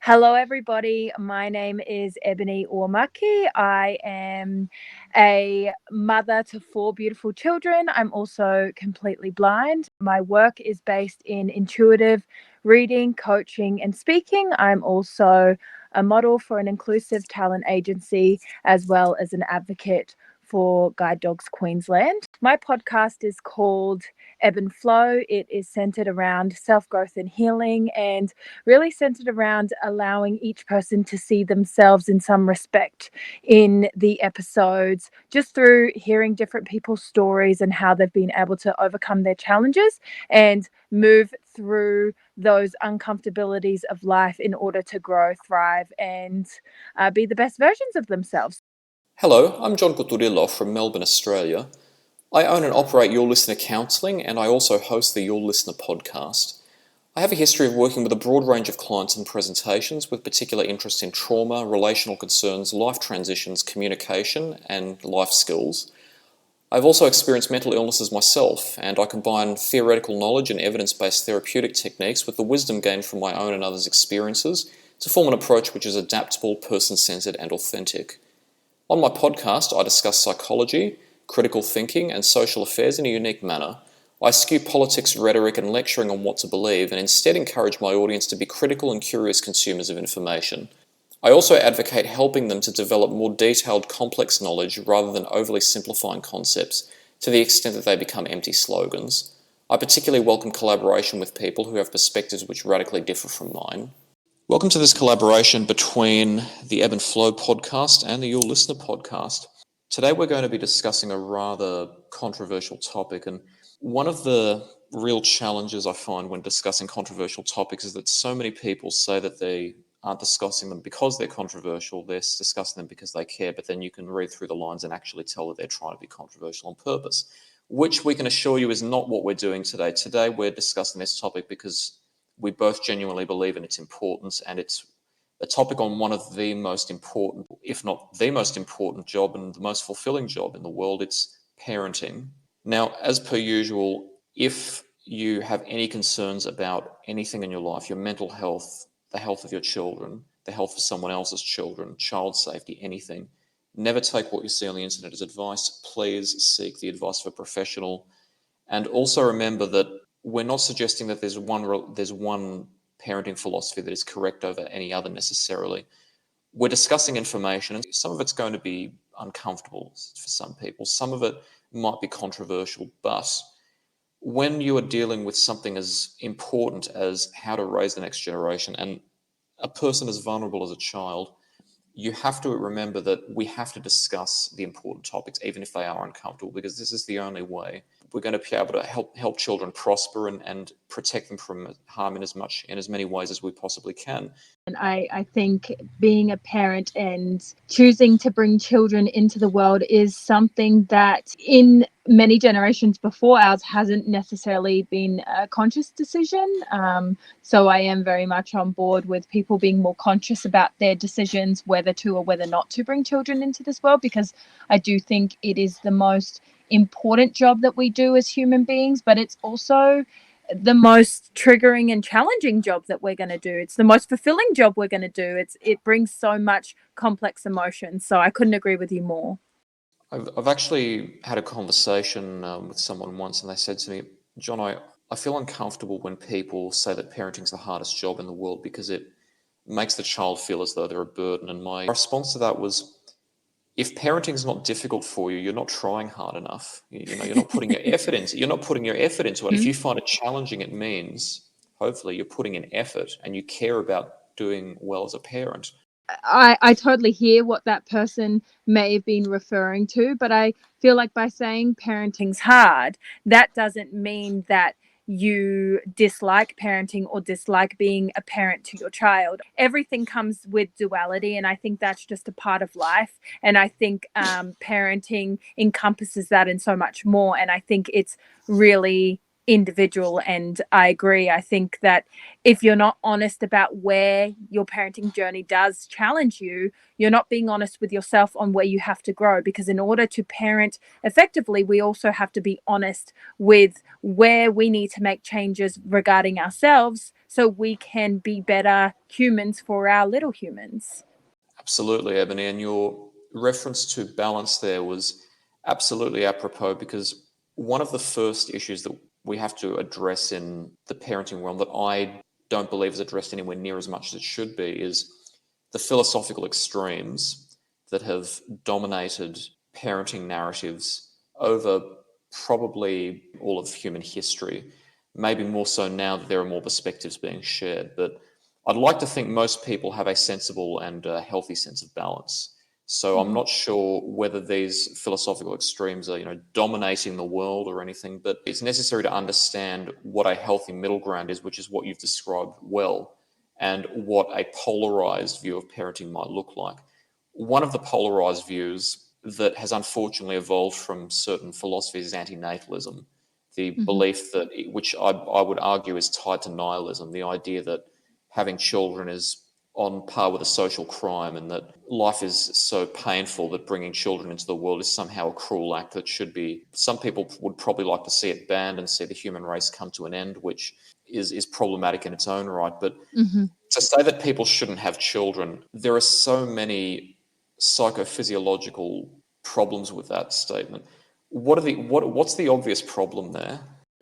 Hello, everybody. My name is Ebony Uamaki. I am a mother to 4 beautiful children. I'm also completely blind. My work is based in intuitive reading, coaching, and speaking. I'm also a model for an inclusive talent agency, as well as an advocate for Guide Dogs Queensland. My podcast is called Ebb and Flow. It is centered around self-growth and healing, and really centered around allowing each person to see themselves in some respect in the episodes, just through hearing different people's stories and how they've been able to overcome their challenges and move through those uncomfortabilities of life in order to grow, thrive, and be the best versions of themselves. Hello, I'm John Coturillo from Melbourne, Australia. I own and operate Your Listener Counselling, and I also host the Your Listener podcast. I have a history of working with a broad range of clients and presentations with particular interest in trauma, relational concerns, life transitions, communication, and life skills. I've also experienced mental illnesses myself, and I combine theoretical knowledge and evidence-based therapeutic techniques with the wisdom gained from my own and others' experiences to form an approach which is adaptable, person-centered, and authentic. On my podcast, I discuss psychology, critical thinking, and social affairs in a unique manner. I skew politics, rhetoric, and lecturing on what to believe, and instead encourage my audience to be critical and curious consumers of information. I also advocate helping them to develop more detailed, complex knowledge rather than overly simplifying concepts to the extent that they become empty slogans. I particularly welcome collaboration with people who have perspectives which radically differ from mine. Welcome to this collaboration between the Ebb and Flow podcast and the Your Listener podcast. Today we're going to be discussing a rather controversial topic, and one of the real challenges I find when discussing controversial topics is that so many people say that they aren't discussing them because they're controversial, they're discussing them because they care, but then you can read through the lines and actually tell that they're trying to be controversial on purpose, which we can assure you is not what we're doing today. Today we're discussing this topic because we both genuinely believe in its importance, and it's a topic on one of the most important, if not the most important job and the most fulfilling job in the world. It's parenting. Now, as per usual, if you have any concerns about anything in your life, your mental health, the health of your children, the health of someone else's children, child safety, anything, never take what you see on the internet as advice. Please seek the advice of a professional. And also remember that we're not suggesting that there's one parenting philosophy that is correct over any other necessarily. We're discussing information, and some of it's going to be uncomfortable for some people. Some of it might be controversial, but when you are dealing with something as important as how to raise the next generation and a person as vulnerable as a child, you have to remember that we have to discuss the important topics, even if they are uncomfortable, because this is the only way we're going to be able to help children prosper and protect them from harm in as many ways as we possibly can. And I think being a parent and choosing to bring children into the world is something that in many generations before ours hasn't necessarily been a conscious decision. So I am very much on board with people being more conscious about their decisions, whether to or whether not to bring children into this world, because I do think it is the most important job that we do as human beings, but it's also the most triggering and challenging job that we're going to do. It's the most fulfilling job we're going to do. It brings so much complex emotions. So I couldn't agree with you more. I've actually had a conversation with someone once, and they said to me, John, I feel uncomfortable when people say that parenting's the hardest job in the world because it makes the child feel as though they're a burden. And my response to that was, if parenting's not difficult for you, you're not trying hard enough. You're not putting your effort into. You're not putting your effort into it. If you find it challenging, it means hopefully you're putting in effort and you care about doing well as a parent. I totally hear what that person may have been referring to, but I feel like by saying parenting's hard, that doesn't mean that you dislike parenting or dislike being a parent to your child. Everything comes with duality, and I think that's just a part of life. And I think parenting encompasses that and so much more. And I think it's really individual, and I agree. I think that if you're not honest about where your parenting journey does challenge you, you're not being honest with yourself on where you have to grow, because in order to parent effectively, we also have to be honest with where we need to make changes regarding ourselves so we can be better humans for our little humans. Absolutely, Ebony. And your reference to balance there was absolutely apropos, because one of the first issues that we have to address in the parenting realm that I don't believe is addressed anywhere near as much as it should be is the philosophical extremes that have dominated parenting narratives over probably all of human history. Maybe more so now that there are more perspectives being shared. But I'd like to think most people have a sensible and healthy sense of balance. So I'm Mm-hmm. not sure whether these philosophical extremes are, dominating the world or anything, but it's necessary to understand what a healthy middle ground is, which is what you've described well, and what a polarized view of parenting might look like. One of the polarized views that has unfortunately evolved from certain philosophies is antinatalism, the Mm-hmm. belief that, which I would argue is tied to nihilism, the idea that having children is on par with a social crime, and that life is so painful that bringing children into the world is somehow a cruel act that should be. Some people would probably like to see it banned and see the human race come to an end, which is problematic in its own right. But Mm-hmm. to say that people shouldn't have children, there are so many psychophysiological problems with that statement. What's the obvious problem there?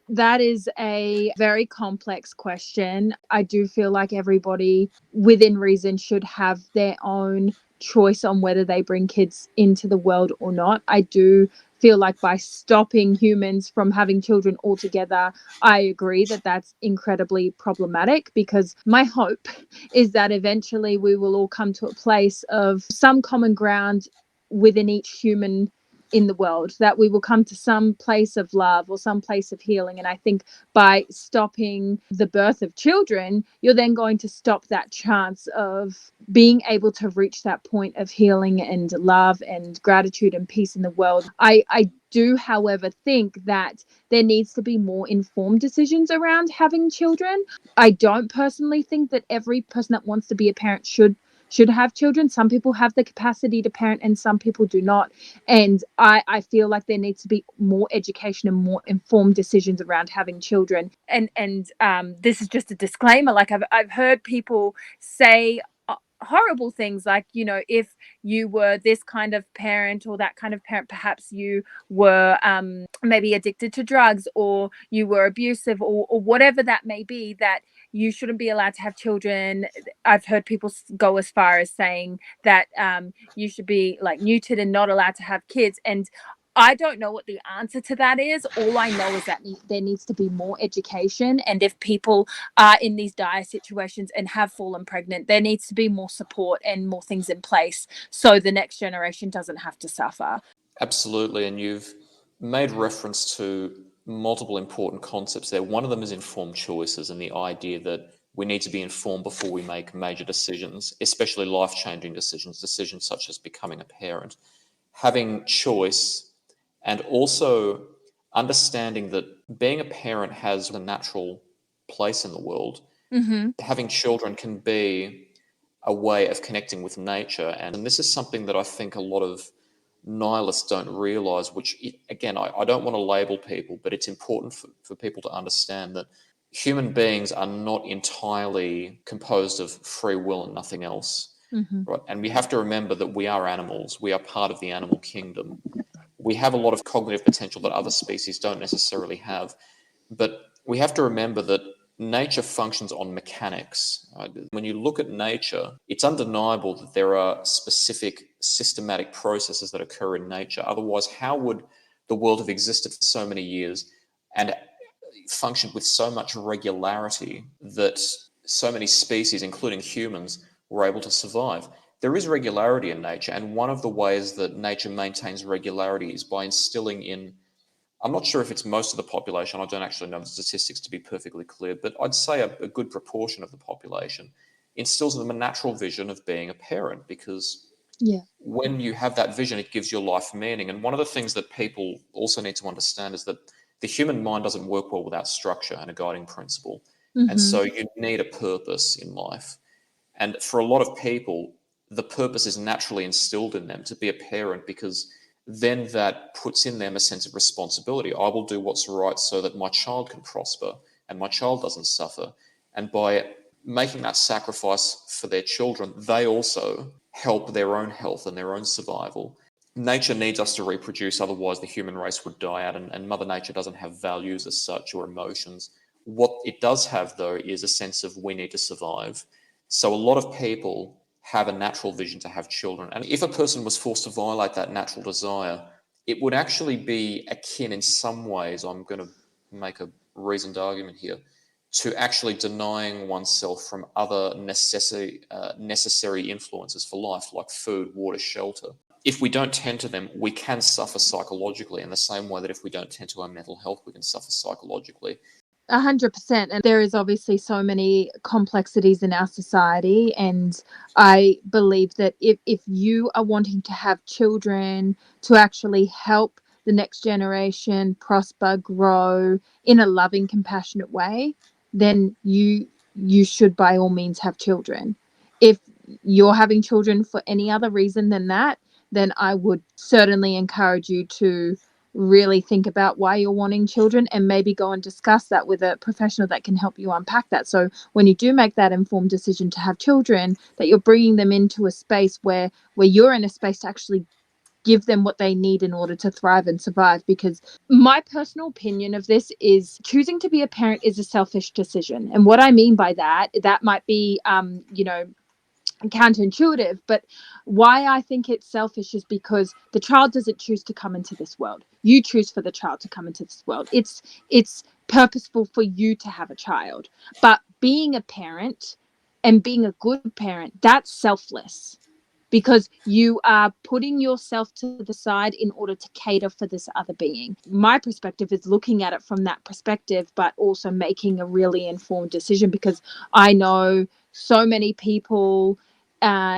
That is a very complex question. I do feel like everybody within reason should have their own choice on whether they bring kids into the world or not. I do feel like by stopping humans from having children altogether, I agree that that's incredibly problematic, because my hope is that eventually we will all come to a place of some common ground within each human in the world, that we will come to some place of love or some place of healing. And I think by stopping the birth of children, you're then going to stop that chance of being able to reach that point of healing and love and gratitude and peace in the world. I do, however, think that there needs to be more informed decisions around having children. I don't personally think that every person that wants to be a parent should have children. Some people have the capacity to parent and some people do not. And I feel like there needs to be more education and more informed decisions around having children. And this is just a disclaimer. Like I've heard people say horrible things like, if you were this kind of parent or that kind of parent, perhaps you were maybe addicted to drugs, or you were abusive, or whatever that may be, that you shouldn't be allowed to have children. I've heard people go as far as saying that you should be like neutered and not allowed to have kids. And I don't know what the answer to that is. All I know is that there needs to be more education. And if people are in these dire situations and have fallen pregnant, there needs to be more support and more things in place so the next generation doesn't have to suffer. Absolutely, and you've made reference to multiple important concepts there. One of them is informed choices, and the idea that we need to be informed before we make major decisions, especially life-changing decisions, decisions such as becoming a parent. Having choice, and also understanding that being a parent has a natural place in the world. Mm-hmm. Having children can be a way of connecting with nature, and this is something that I think a lot of nihilists don't realize, which, again, I don't want to label people, but it's important for people to understand that human beings are not entirely composed of free will and nothing else. Mm-hmm. Right? And we have to remember that we are animals. We are part of the animal kingdom. We have a lot of cognitive potential that other species don't necessarily have. But we have to remember that nature functions on mechanics. Right? When you look at nature, it's undeniable that there are specific systematic processes that occur in nature. Otherwise, how would the world have existed for so many years and functioned with so much regularity that so many species, including humans, were able to survive? There is regularity in nature, and one of the ways that nature maintains regularity is by instilling in, I'm not sure if it's most of the population, I don't actually know the statistics to be perfectly clear, but I'd say a good proportion of the population instills in them a natural vision of being a parent, because Yeah. when you have that vision, it gives your life meaning. And one of the things that people also need to understand is that the human mind doesn't work well without structure and a guiding principle. And Mm-hmm. so you need a purpose in life. And for a lot of people, the purpose is naturally instilled in them to be a parent, because then that puts in them a sense of responsibility. I will do what's right so that my child can prosper and my child doesn't suffer. And by making that sacrifice for their children, they also help their own health and their own survival. Nature needs us to reproduce, otherwise the human race would die out, and Mother Nature doesn't have values as such or emotions. What it does have, though, is a sense of we need to survive. So a lot of people have a natural vision to have children. And if a person was forced to violate that natural desire, it would actually be akin in some ways, I'm going to make a reasoned argument here, to actually denying oneself from other necessary influences for life, like food, water, shelter. If we don't tend to them, we can suffer psychologically in the same way that if we don't tend to our mental health, we can suffer psychologically. 100%. And there is obviously so many complexities in our society. And I believe that if you are wanting to have children to actually help the next generation prosper, grow in a loving, compassionate way, then you should by all means have children. If you're having children for any other reason than that, then I would certainly encourage you to really think about why you're wanting children and maybe go and discuss that with a professional that can help you unpack that. So when you do make that informed decision to have children, that you're bringing them into a space where you're in a space to actually give them what they need in order to thrive and survive. Because my personal opinion of this is choosing to be a parent is a selfish decision. And what I mean by that, that might be, counterintuitive, but why I think it's selfish is because the child doesn't choose to come into this world. You choose for the child to come into this world. It's purposeful for you to have a child. But being a parent and being a good parent, that's selfless, because you are putting yourself to the side in order to cater for this other being. My perspective is looking at it from that perspective, but also making a really informed decision, because I know so many people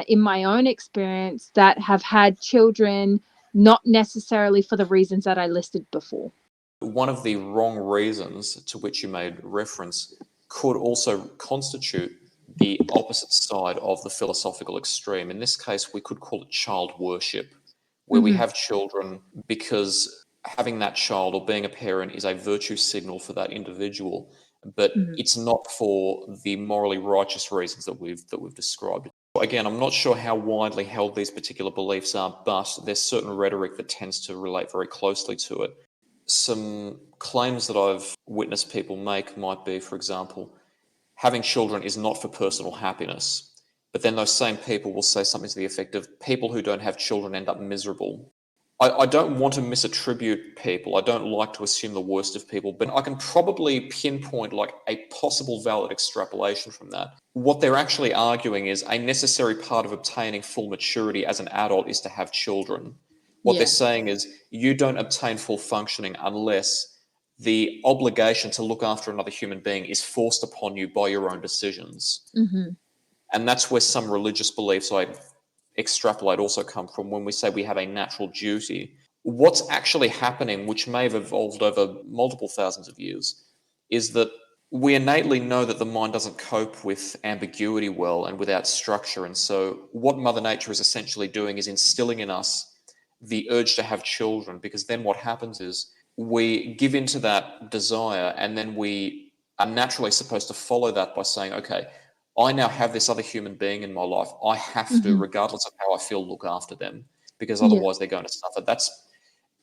in my own experience that have had children not necessarily for the reasons that I listed before. One of the wrong reasons to which you made reference could also constitute the opposite side of the philosophical extreme. In this case, we could call it child worship, where we have children because having that child or being a parent is a virtue signal for that individual, but it's not for the morally righteous reasons that we've described. Again, I'm not sure how widely held these particular beliefs are, but there's certain rhetoric that tends to relate very closely to it. Some claims that I've witnessed people make might be, for example, having children is not for personal happiness. But then those same people will say something to the effect of people who don't have children end up miserable. I don't want to misattribute people. I don't like to assume the worst of people, but I can probably pinpoint like a possible valid extrapolation from that. What they're actually arguing is a necessary part of obtaining full maturity as an adult is to have children. What they're saying is you don't obtain full functioning unless the obligation to look after another human being is forced upon you by your own decisions. And that's where some religious beliefs I extrapolate also come from when we say we have a natural duty. What's actually happening, which may have evolved over multiple thousands of years, is that we innately know that the mind doesn't cope with ambiguity well and without structure. And so, what Mother Nature is essentially doing is instilling in us the urge to have children, because then what happens is we give into that desire and then we are naturally supposed to follow that by saying, okay, I now have this other human being in my life. I have to, regardless of how I feel, look after them, because otherwise they're going to suffer. That's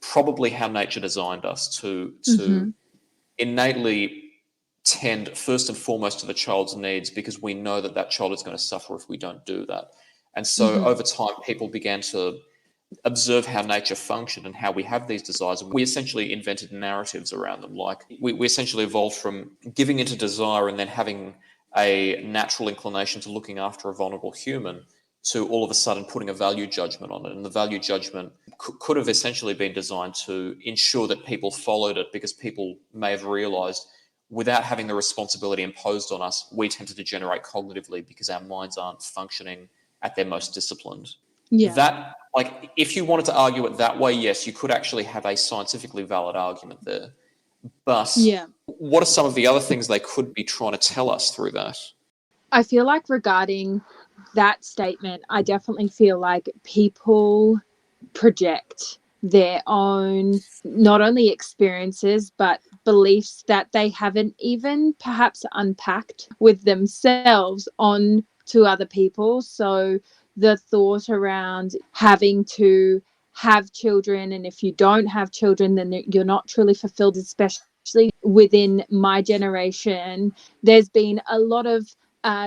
probably how nature designed us to innately tend first and foremost to the child's needs, because we know that that child is going to suffer if we don't do that. And so over time, people began to observe how nature functioned and how we have these desires. We essentially invented narratives around them. Like we essentially evolved from giving into desire and then having a natural inclination to looking after a vulnerable human to all of a sudden putting a value judgment on it. And the value judgment could have essentially been designed to ensure that people followed it, because people may have realized without having the responsibility imposed on us, we tend to degenerate cognitively because our minds aren't functioning at their most disciplined. That, like, if you wanted to argue it that way, yes, you could actually have a scientifically valid argument there. But what are some of the other things they could be trying to tell us through that? I feel like regarding that statement, I definitely feel like people project their own not only experiences but beliefs that they haven't even perhaps unpacked with themselves on to other people. So the thought around having to have children, and if you don't have children, then you're not truly fulfilled, especially within my generation. There's been a lot of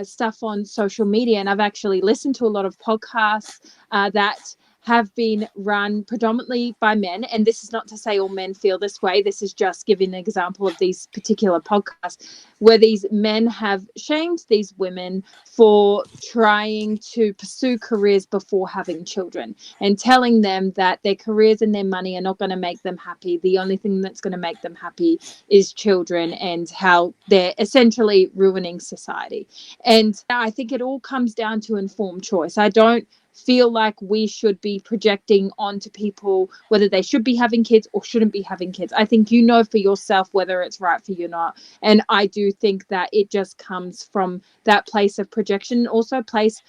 stuff on social media, and I've actually listened to a lot of podcasts that have been run predominantly by men. And this is not to say all men feel this way. This is just giving an example of these particular podcasts where these men have shamed these women for trying to pursue careers before having children, and telling them that their careers and their money are not going to make them happy. The only thing that's going to make them happy is children, and how they're essentially ruining society. And I think it all comes down to informed choice. I don't feel like we should be projecting onto people whether they should be having kids or shouldn't be having kids. I think you know for yourself whether it's right for you or not. And I do think that it just comes from that place of projection, also place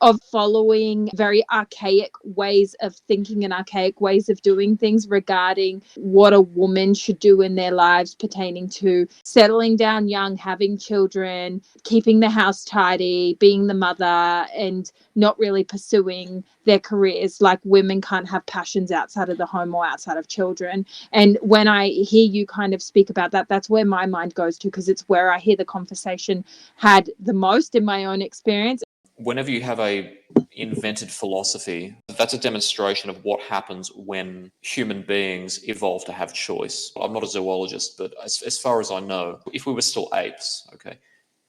of following very archaic ways of thinking and archaic ways of doing things regarding what a woman should do in their lives, pertaining to settling down young, having children, keeping the house tidy, being the mother, and not really pursuing their careers. Like women can't have passions outside of the home or outside of children. And when I hear you kind of speak about that, that's where my mind goes to, because it's where I hear the conversation had the most in my own experience. Whenever you have a invented philosophy, that's a demonstration of what happens when human beings evolve to have choice. I'm not a zoologist, but as far as I know, if we were still apes, okay,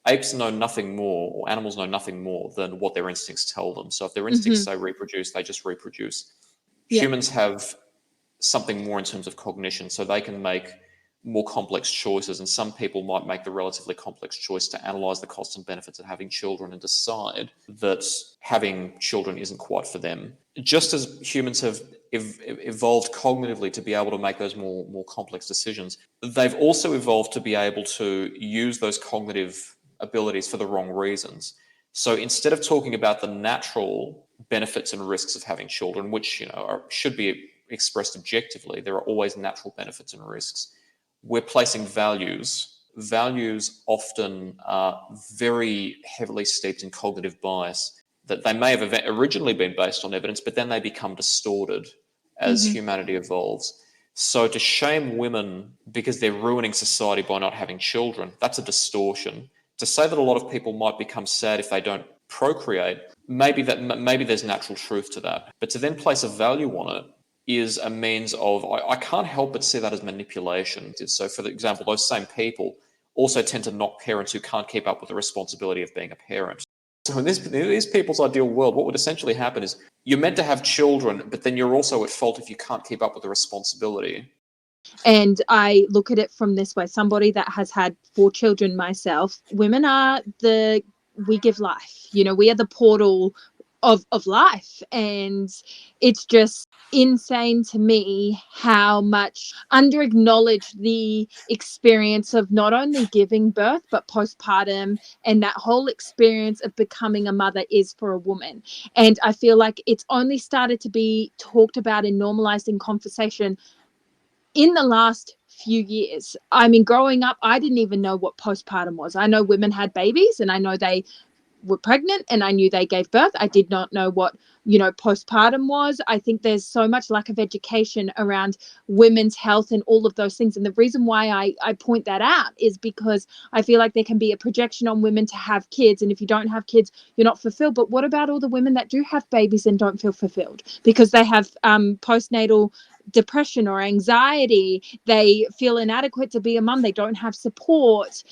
apes know nothing more, or animals know nothing more than what their instincts tell them. So if their instincts say reproduce, they just reproduce. Yeah. Humans have something more in terms of cognition, so they can make more complex choices, and some people might make the relatively complex choice to analyze the costs and benefits of having children and decide that having children isn't quite for them. Just as humans have evolved cognitively to be able to make those more complex decisions, they've also evolved to be able to use those cognitive abilities for the wrong reasons. So instead of talking about the natural benefits and risks of having children, which should be expressed objectively, there are always natural benefits and risks. We're placing values. Values often are very heavily steeped in cognitive bias, that they may have originally been based on evidence, but then they become distorted as humanity evolves. So to shame women because they're ruining society by not having children, that's a distortion. To say that a lot of people might become sad if they don't procreate, maybe there's natural truth to that. But to then place a value on it is a means of, I can't help but see that as manipulation. So for example, those same people also tend to knock parents who can't keep up with the responsibility of being a parent. So in these people's ideal world, what would essentially happen is you're meant to have children, but then you're also at fault if you can't keep up with the responsibility. And I look at it from this way, somebody that has had 4 children myself, women are we give life, we are the portal of life. And it's just insane to me how much under acknowledged the experience of not only giving birth but postpartum, and that whole experience of becoming a mother is for a woman. And I feel like it's only started to be talked about and normalized in conversation in the last few years. I mean, growing up, I didn't even know what postpartum was. I know women had babies, and I know they were pregnant, and I knew they gave birth. I did not know what, postpartum was. I think there's so much lack of education around women's health and all of those things. And the reason why I point that out is because I feel like there can be a projection on women to have kids. And if you don't have kids, you're not fulfilled. But what about all the women that do have babies and don't feel fulfilled because they have postnatal depression or anxiety? They feel inadequate to be a mum. They don't have support.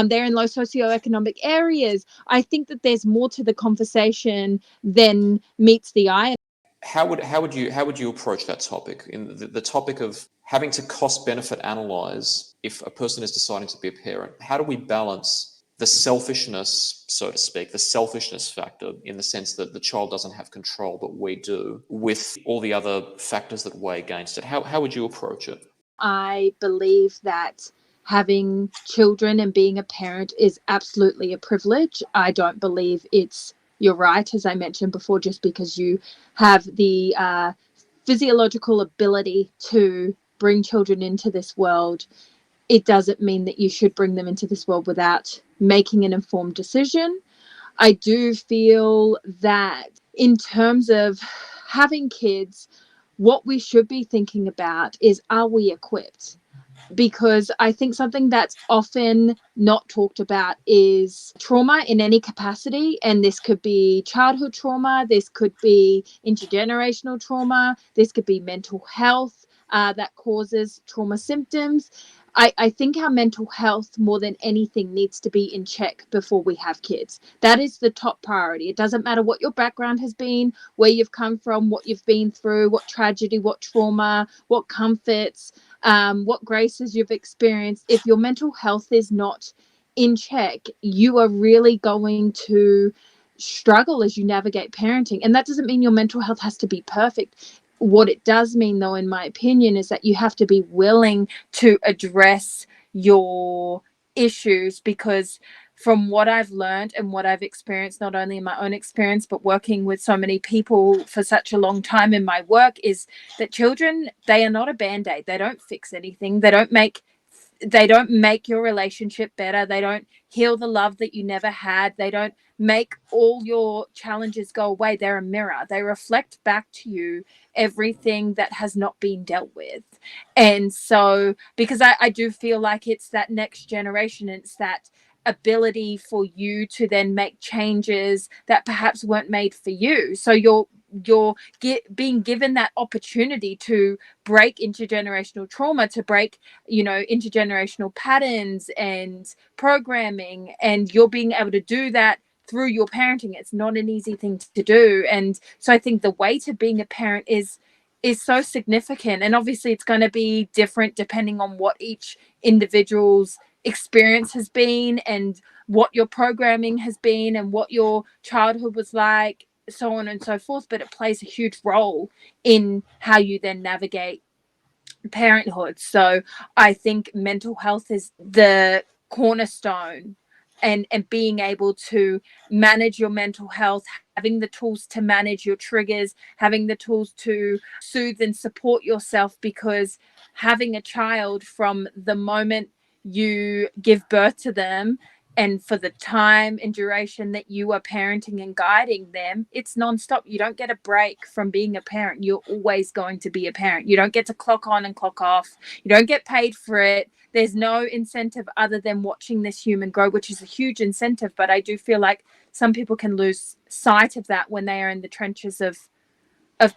They're in low socioeconomic areas. I think that there's more to the conversation than meets the eye. How would you approach that topic, in the topic of having to cost benefit analyze if a person is deciding to be a parent? How do we balance the selfishness, so to speak, the selfishness factor, in the sense that the child doesn't have control but we do, with all the other factors that weigh against it? How would you approach it? I believe that having children and being a parent is absolutely a privilege. I don't believe it's your right, as I mentioned before, just because you have the physiological ability to bring children into this world. it doesn't mean that you should bring them into this world without making an informed decision. I do feel that in terms of having kids, what we should be thinking about is, are we equipped? Because I think something that's often not talked about is trauma in any capacity. And this could be childhood trauma, this could be intergenerational trauma, this could be mental health that causes trauma symptoms. I think our mental health, more than anything, needs to be in check before we have kids. That is the top priority. It doesn't matter what your background has been, where you've come from, what you've been through, what tragedy, what trauma, what comforts, what graces you've experienced. If your mental health is not in check, you are really going to struggle as you navigate parenting. And that doesn't mean your mental health has to be perfect. What it does mean, though, in my opinion, is that you have to be willing to address your issues, because from what I've learned and what I've experienced, not only in my own experience, but working with so many people for such a long time in my work, is that children, they are not a band-aid. They don't fix anything. They don't make your relationship better. They don't heal the love that you never had. They don't make all your challenges go away. They're a mirror. They reflect back to you everything that has not been dealt with. And so, because I do feel like it's that next generation, it's that ability for you to then make changes that perhaps weren't made for you. So you're being given that opportunity to break intergenerational trauma, to break, intergenerational patterns and programming, and you're being able to do that through your parenting. It's not an easy thing to do. And so I think the weight of being a parent is so significant, and obviously it's going to be different depending on what each individual's experience has been, and what your programming has been, and what your childhood was like, so on and so forth. But it plays a huge role in how you then navigate parenthood. So I think mental health is the cornerstone, and being able to manage your mental health, having the tools to manage your triggers, having the tools to soothe and support yourself. Because having a child, from the moment you give birth to them and for the time and duration that you are parenting and guiding them, it's nonstop. You don't get a break from being a parent. You're always going to be a parent. You don't get to clock on and clock off. You don't get paid for it. There's no incentive other than watching this human grow, which is a huge incentive. But I do feel like some people can lose sight of that when they are in the trenches of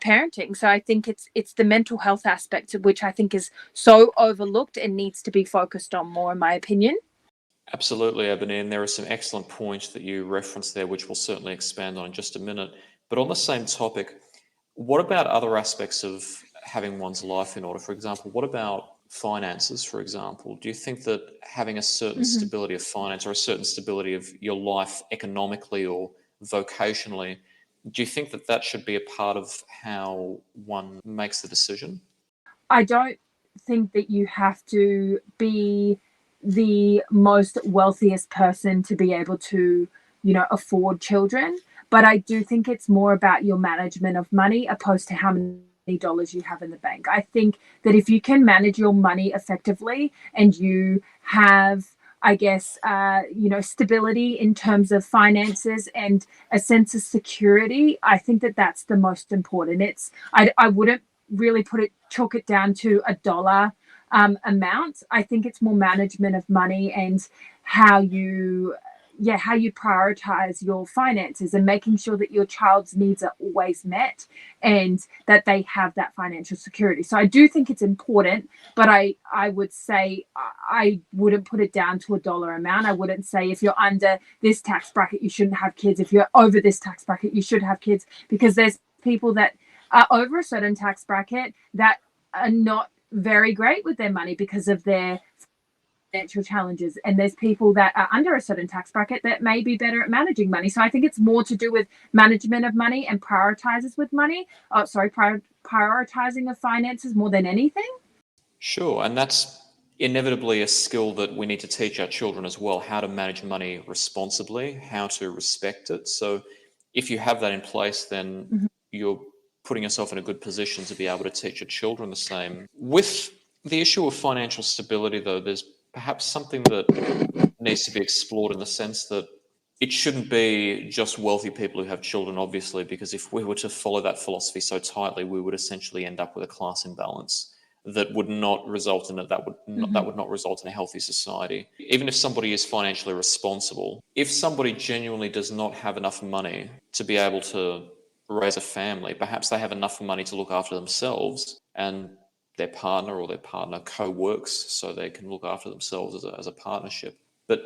parenting. So I think it's the mental health aspect, of which I think is so overlooked and needs to be focused on more, in my opinion. Absolutely, Ebony, and there are some excellent points that you referenced there, which we'll certainly expand on in just a minute. But on the same topic, what about other aspects of having one's life in order? For example, what about finances, for example? Do you think that having a certain Mm-hmm. stability of finance or a certain stability of your life economically or vocationally, do you think that that should be a part of how one makes the decision? I don't think that you have to be the most wealthiest person to be able to, afford children. But I do think it's more about your management of money opposed to how many dollars you have in the bank. I think that if you can manage your money effectively, and you have, I guess, stability in terms of finances and a sense of security, I think that that's the most important. I wouldn't really chalk it down to a dollar amount. I think it's more management of money, and how you how you prioritize your finances, and making sure that your child's needs are always met, and that they have that financial security. So I do think it's important, but I would say I wouldn't put it down to a dollar amount. I wouldn't say if you're under this tax bracket you shouldn't have kids, if you're over this tax bracket you should have kids, because there's people that are over a certain tax bracket that are not very great with their money because of their financial challenges, and there's people that are under a certain tax bracket that may be better at managing money. So I think it's more to do with management of money and prioritizes with money. Prioritizing of finances more than anything. Sure, and that's inevitably a skill that we need to teach our children as well, how to manage money responsibly, how to respect it. So if you have that in place, then Mm-hmm. you're putting yourself in a good position to be able to teach your children the same. With the issue of financial stability, though, there's perhaps something that needs to be explored in the sense that it shouldn't be just wealthy people who have children, obviously, because if we were to follow that philosophy so tightly, we would essentially end up with a class imbalance that would not result in that would not result in a healthy society. Even if somebody is financially responsible, if somebody genuinely does not have enough money to be able to raise a family, perhaps they have enough money to look after themselves and their partner, or their partner co-works so they can look after themselves as a partnership. But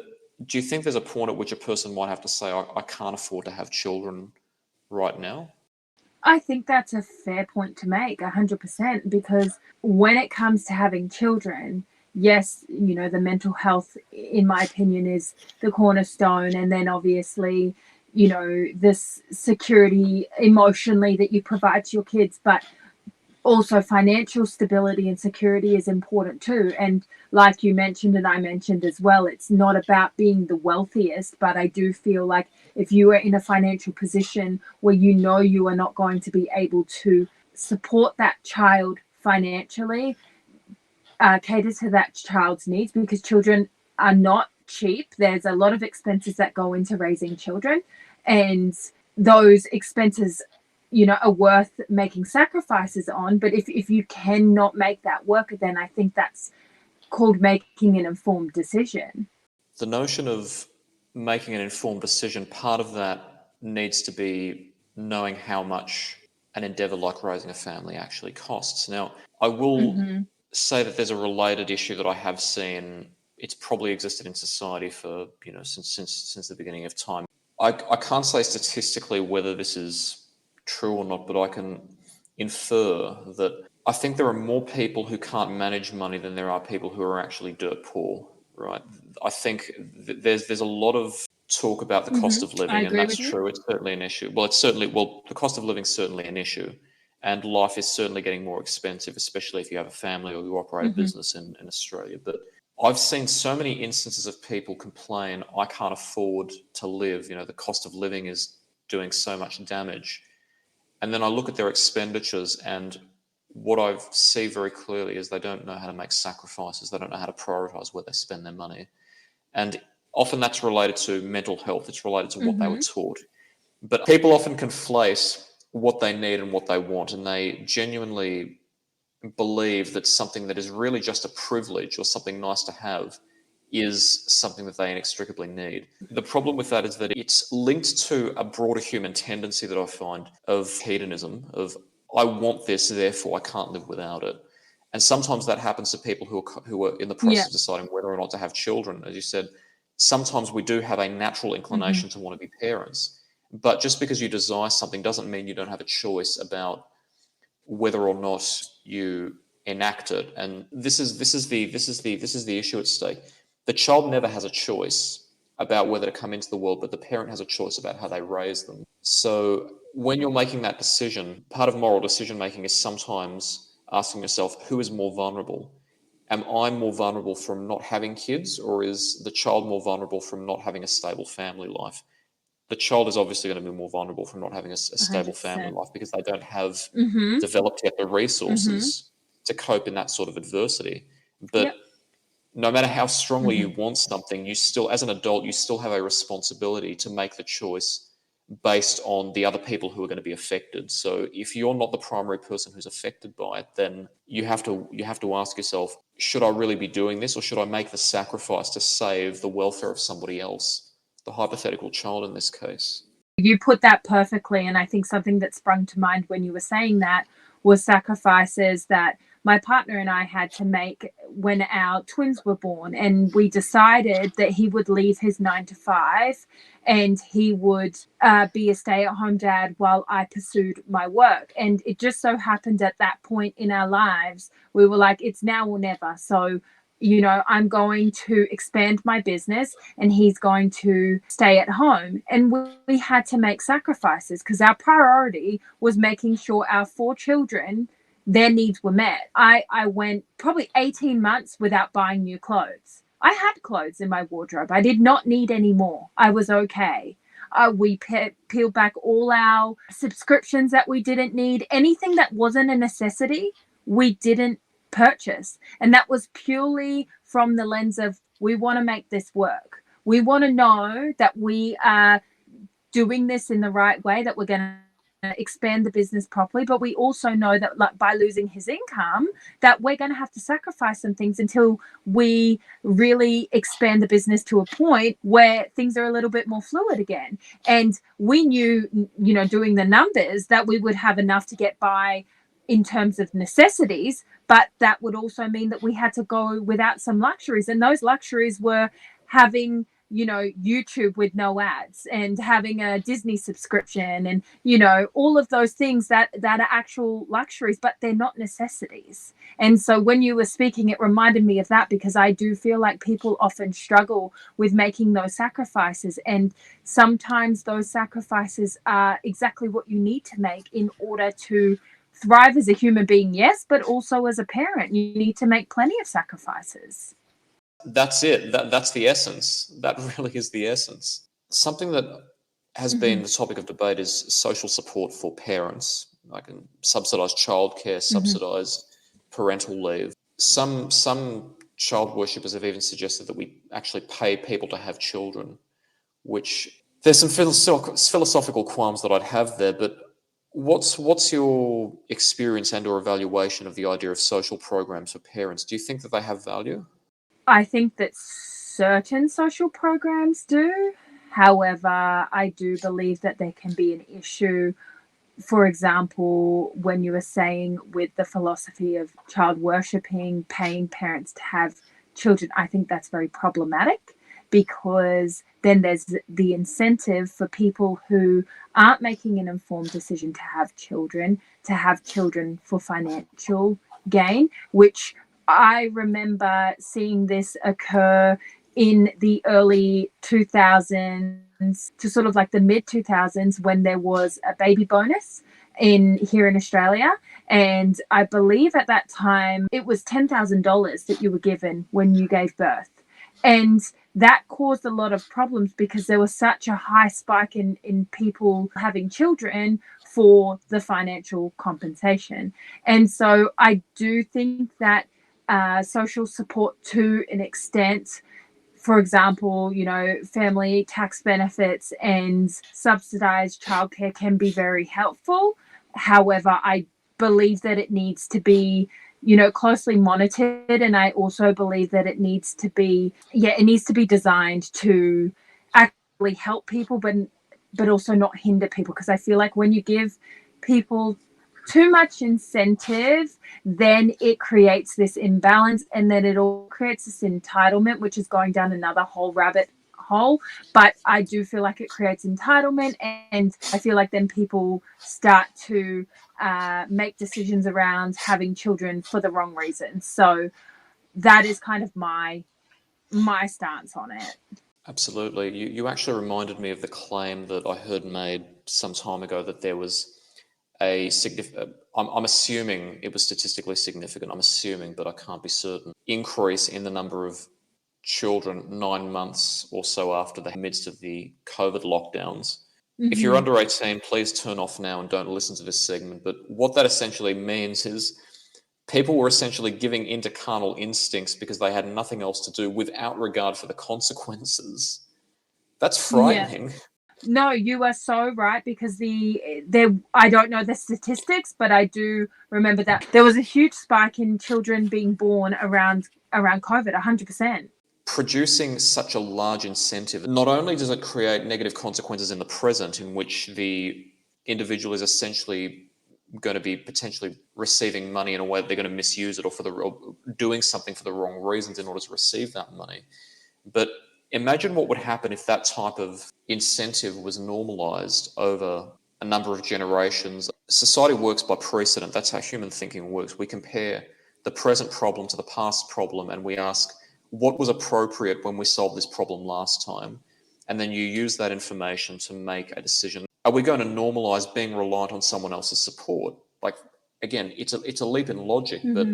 do you think there's a point at which a person might have to say, I can't afford to have children right now? I think that's a fair point to make, 100%, because when it comes to having children, yes, the mental health, in my opinion, is the cornerstone. And then obviously, this security emotionally that you provide to your kids. But also financial stability and security is important too. And like you mentioned, and I mentioned as well, it's not about being the wealthiest, but I do feel like if you are in a financial position where you are not going to be able to support that child financially, cater to that child's needs, because children are not cheap. There's a lot of expenses that go into raising children, and those expenses are worth making sacrifices on. But if you cannot make that work, then I think that's called making an informed decision. The notion of making an informed decision, part of that needs to be knowing how much an endeavor like raising a family actually costs. Now, I will say that there's a related issue that I have seen. It's probably existed in society for, since the beginning of time. I can't say statistically whether this is true or not, but I can infer that I think there are more people who can't manage money than there are people who are actually dirt poor, right? I think there's a lot of talk about the cost of I living, and agree that's with you. true. It's certainly an issue. The cost of living is certainly an issue, and life is certainly getting more expensive, especially if you have a family or you operate a business in Australia. But I've seen so many instances of people complain, I can't afford to live. The cost of living is doing so much damage. And then I look at their expenditures, and what I see very clearly is they don't know how to make sacrifices. They don't know how to prioritize where they spend their money. And often that's related to mental health. It's related to what they were taught. But people often conflate what they need and what they want, and they genuinely believe that something that is really just a privilege or something nice to have is something that they inextricably need. The problem with that is that it's linked to a broader human tendency that I find of hedonism, of I want this, therefore I can't live without it. And sometimes that happens to people who are in the process Yeah. of deciding whether or not to have children. As you said, sometimes we do have a natural inclination to want to be parents. But just because you desire something doesn't mean you don't have a choice about whether or not you enact it. And this is the issue at stake. The child never has a choice about whether to come into the world, but the parent has a choice about how they raise them. So when you're making that decision, part of moral decision making is sometimes asking yourself, who is more vulnerable? Am I more vulnerable from not having kids, or is the child more vulnerable from not having a stable family life? The child is obviously going to be more vulnerable from not having a stable family 100%. life, because they don't have developed yet the resources to cope in that sort of adversity. But Yep. no matter how strongly you want something, you still, as an adult, you still have a responsibility to make the choice based on the other people who are going to be affected. So if you're not the primary person who's affected by it, then you have to ask yourself, should I really be doing this, or should I make the sacrifice to save the welfare of somebody else, the hypothetical child in this case? You put that perfectly. And I think something that sprung to mind when you were saying that was sacrifices that my partner and I had to make when our twins were born. And we decided that he would leave his 9 to 5 and he would be a stay-at-home dad while I pursued my work. And it just so happened at that point in our lives, we were like, it's now or never. So I'm going to expand my business and he's going to stay at home. And we had to make sacrifices because our priority was making sure our 4 children, their needs were met. I went probably 18 months without buying new clothes. I had clothes in my wardrobe. I did not need any more. I was okay. We peeled back all our subscriptions that we didn't need. Anything that wasn't a necessity, we didn't purchase. And that was purely from the lens of, we want to make this work. We want to know that we are doing this in the right way, that we're going to expand the business properly, but we also know that, like, by losing his income, that we're going to have to sacrifice some things until we really expand the business to a point where things are a little bit more fluid again. And we knew, doing the numbers, that we would have enough to get by in terms of necessities, but that would also mean that we had to go without some luxuries, and those luxuries were having YouTube with no ads, and having a Disney subscription, and all of those things that are actual luxuries, but they're not necessities. And so when you were speaking, it reminded me of that, because I do feel like people often struggle with making those sacrifices, and sometimes those sacrifices are exactly what you need to make in order to thrive as a human being, yes, but also as a parent, you need to make plenty of sacrifices. That's it. That's the essence. That really is the essence. Something that has been the topic of debate is social support for parents, like subsidised childcare, subsidised parental leave. Some child worshippers have even suggested that we actually pay people to have children, which there's some philosophical qualms that I'd have there. But what's your experience and or evaluation of the idea of social programs for parents? Do you think that they have value? I think that certain social programs do. However, I do believe that there can be an issue. For example, when you were saying with the philosophy of child worshipping, paying parents to have children, I think that's very problematic, because then there's the incentive for people who aren't making an informed decision to have children for financial gain, which I remember seeing this occur in the early 2000s to sort of like the mid 2000s, when there was a baby bonus here in Australia. And I believe at that time it was $10,000 that you were given when you gave birth. And that caused a lot of problems, because there was such a high spike in people having children for the financial compensation. And so I do think that social support, to an extent, for example, family tax benefits and subsidized childcare, can be very helpful. However, I believe that it needs to be, closely monitored. And I also believe that it needs to be designed to actually help people, but also not hinder people. Because I feel like when you give people too much incentive, then it creates this imbalance, and then it all creates this entitlement, which is going down another whole rabbit hole. But I do feel like it creates entitlement, and I feel like then people start to make decisions around having children for the wrong reasons. So that is kind of my stance on it. Absolutely. You actually reminded me of the claim that I heard made some time ago, that there was a significant, I'm assuming it was statistically significant, I'm assuming, but I can't be certain, increase in the number of children 9 months or so after the midst of the COVID lockdowns. If you're under 18, please turn off now and don't listen to this segment. But what that essentially means is people were essentially giving into carnal instincts because they had nothing else to do, without regard for the consequences. That's frightening. Yeah. No, you are so right, because I don't know the statistics, but I do remember that there was a huge spike in children being born around COVID, 100%. Producing such a large incentive, not only does it create negative consequences in the present, in which the individual is essentially going to be potentially receiving money in a way that they're going to misuse it, or doing something for the wrong reasons in order to receive that money. But imagine what would happen if that type of incentive was normalized over a number of generations. Society works by precedent. That's how human thinking works. We compare the present problem to the past problem, and we ask, what was appropriate when we solved this problem last time? And then you use that information to make a decision. Are we going to normalize being reliant on someone else's support? Like, again, it's a leap in logic, but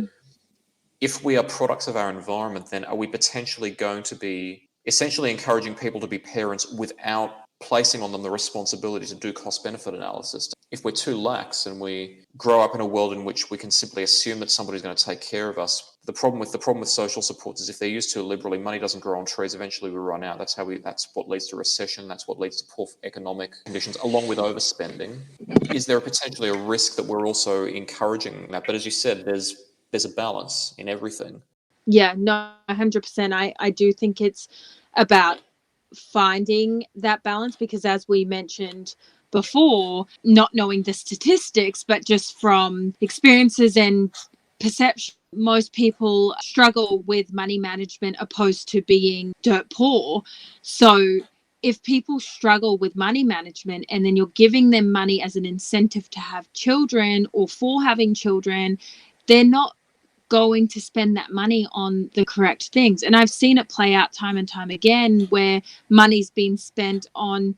if we are products of our environment, then are we potentially going to be essentially encouraging people to be parents without placing on them the responsibility to do cost-benefit analysis? If we're too lax and we grow up in a world in which we can simply assume that somebody's going to take care of us, The problem with social supports is if they're used too liberally, money doesn't grow on trees. Eventually, we run out. That's what leads to recession. That's what leads to poor economic conditions, along with overspending. Is there potentially a risk that we're also encouraging that? But as you said, there's a balance in everything. Yeah, no, 100%. I do think it's about finding that balance, because as we mentioned before, not knowing the statistics, but just from experiences and perception, most people struggle with money management opposed to being dirt poor. So if people struggle with money management and then you're giving them money as an incentive to have children or for having children, they're not going to spend that money on the correct things. And I've seen it play out time and time again where money's been spent on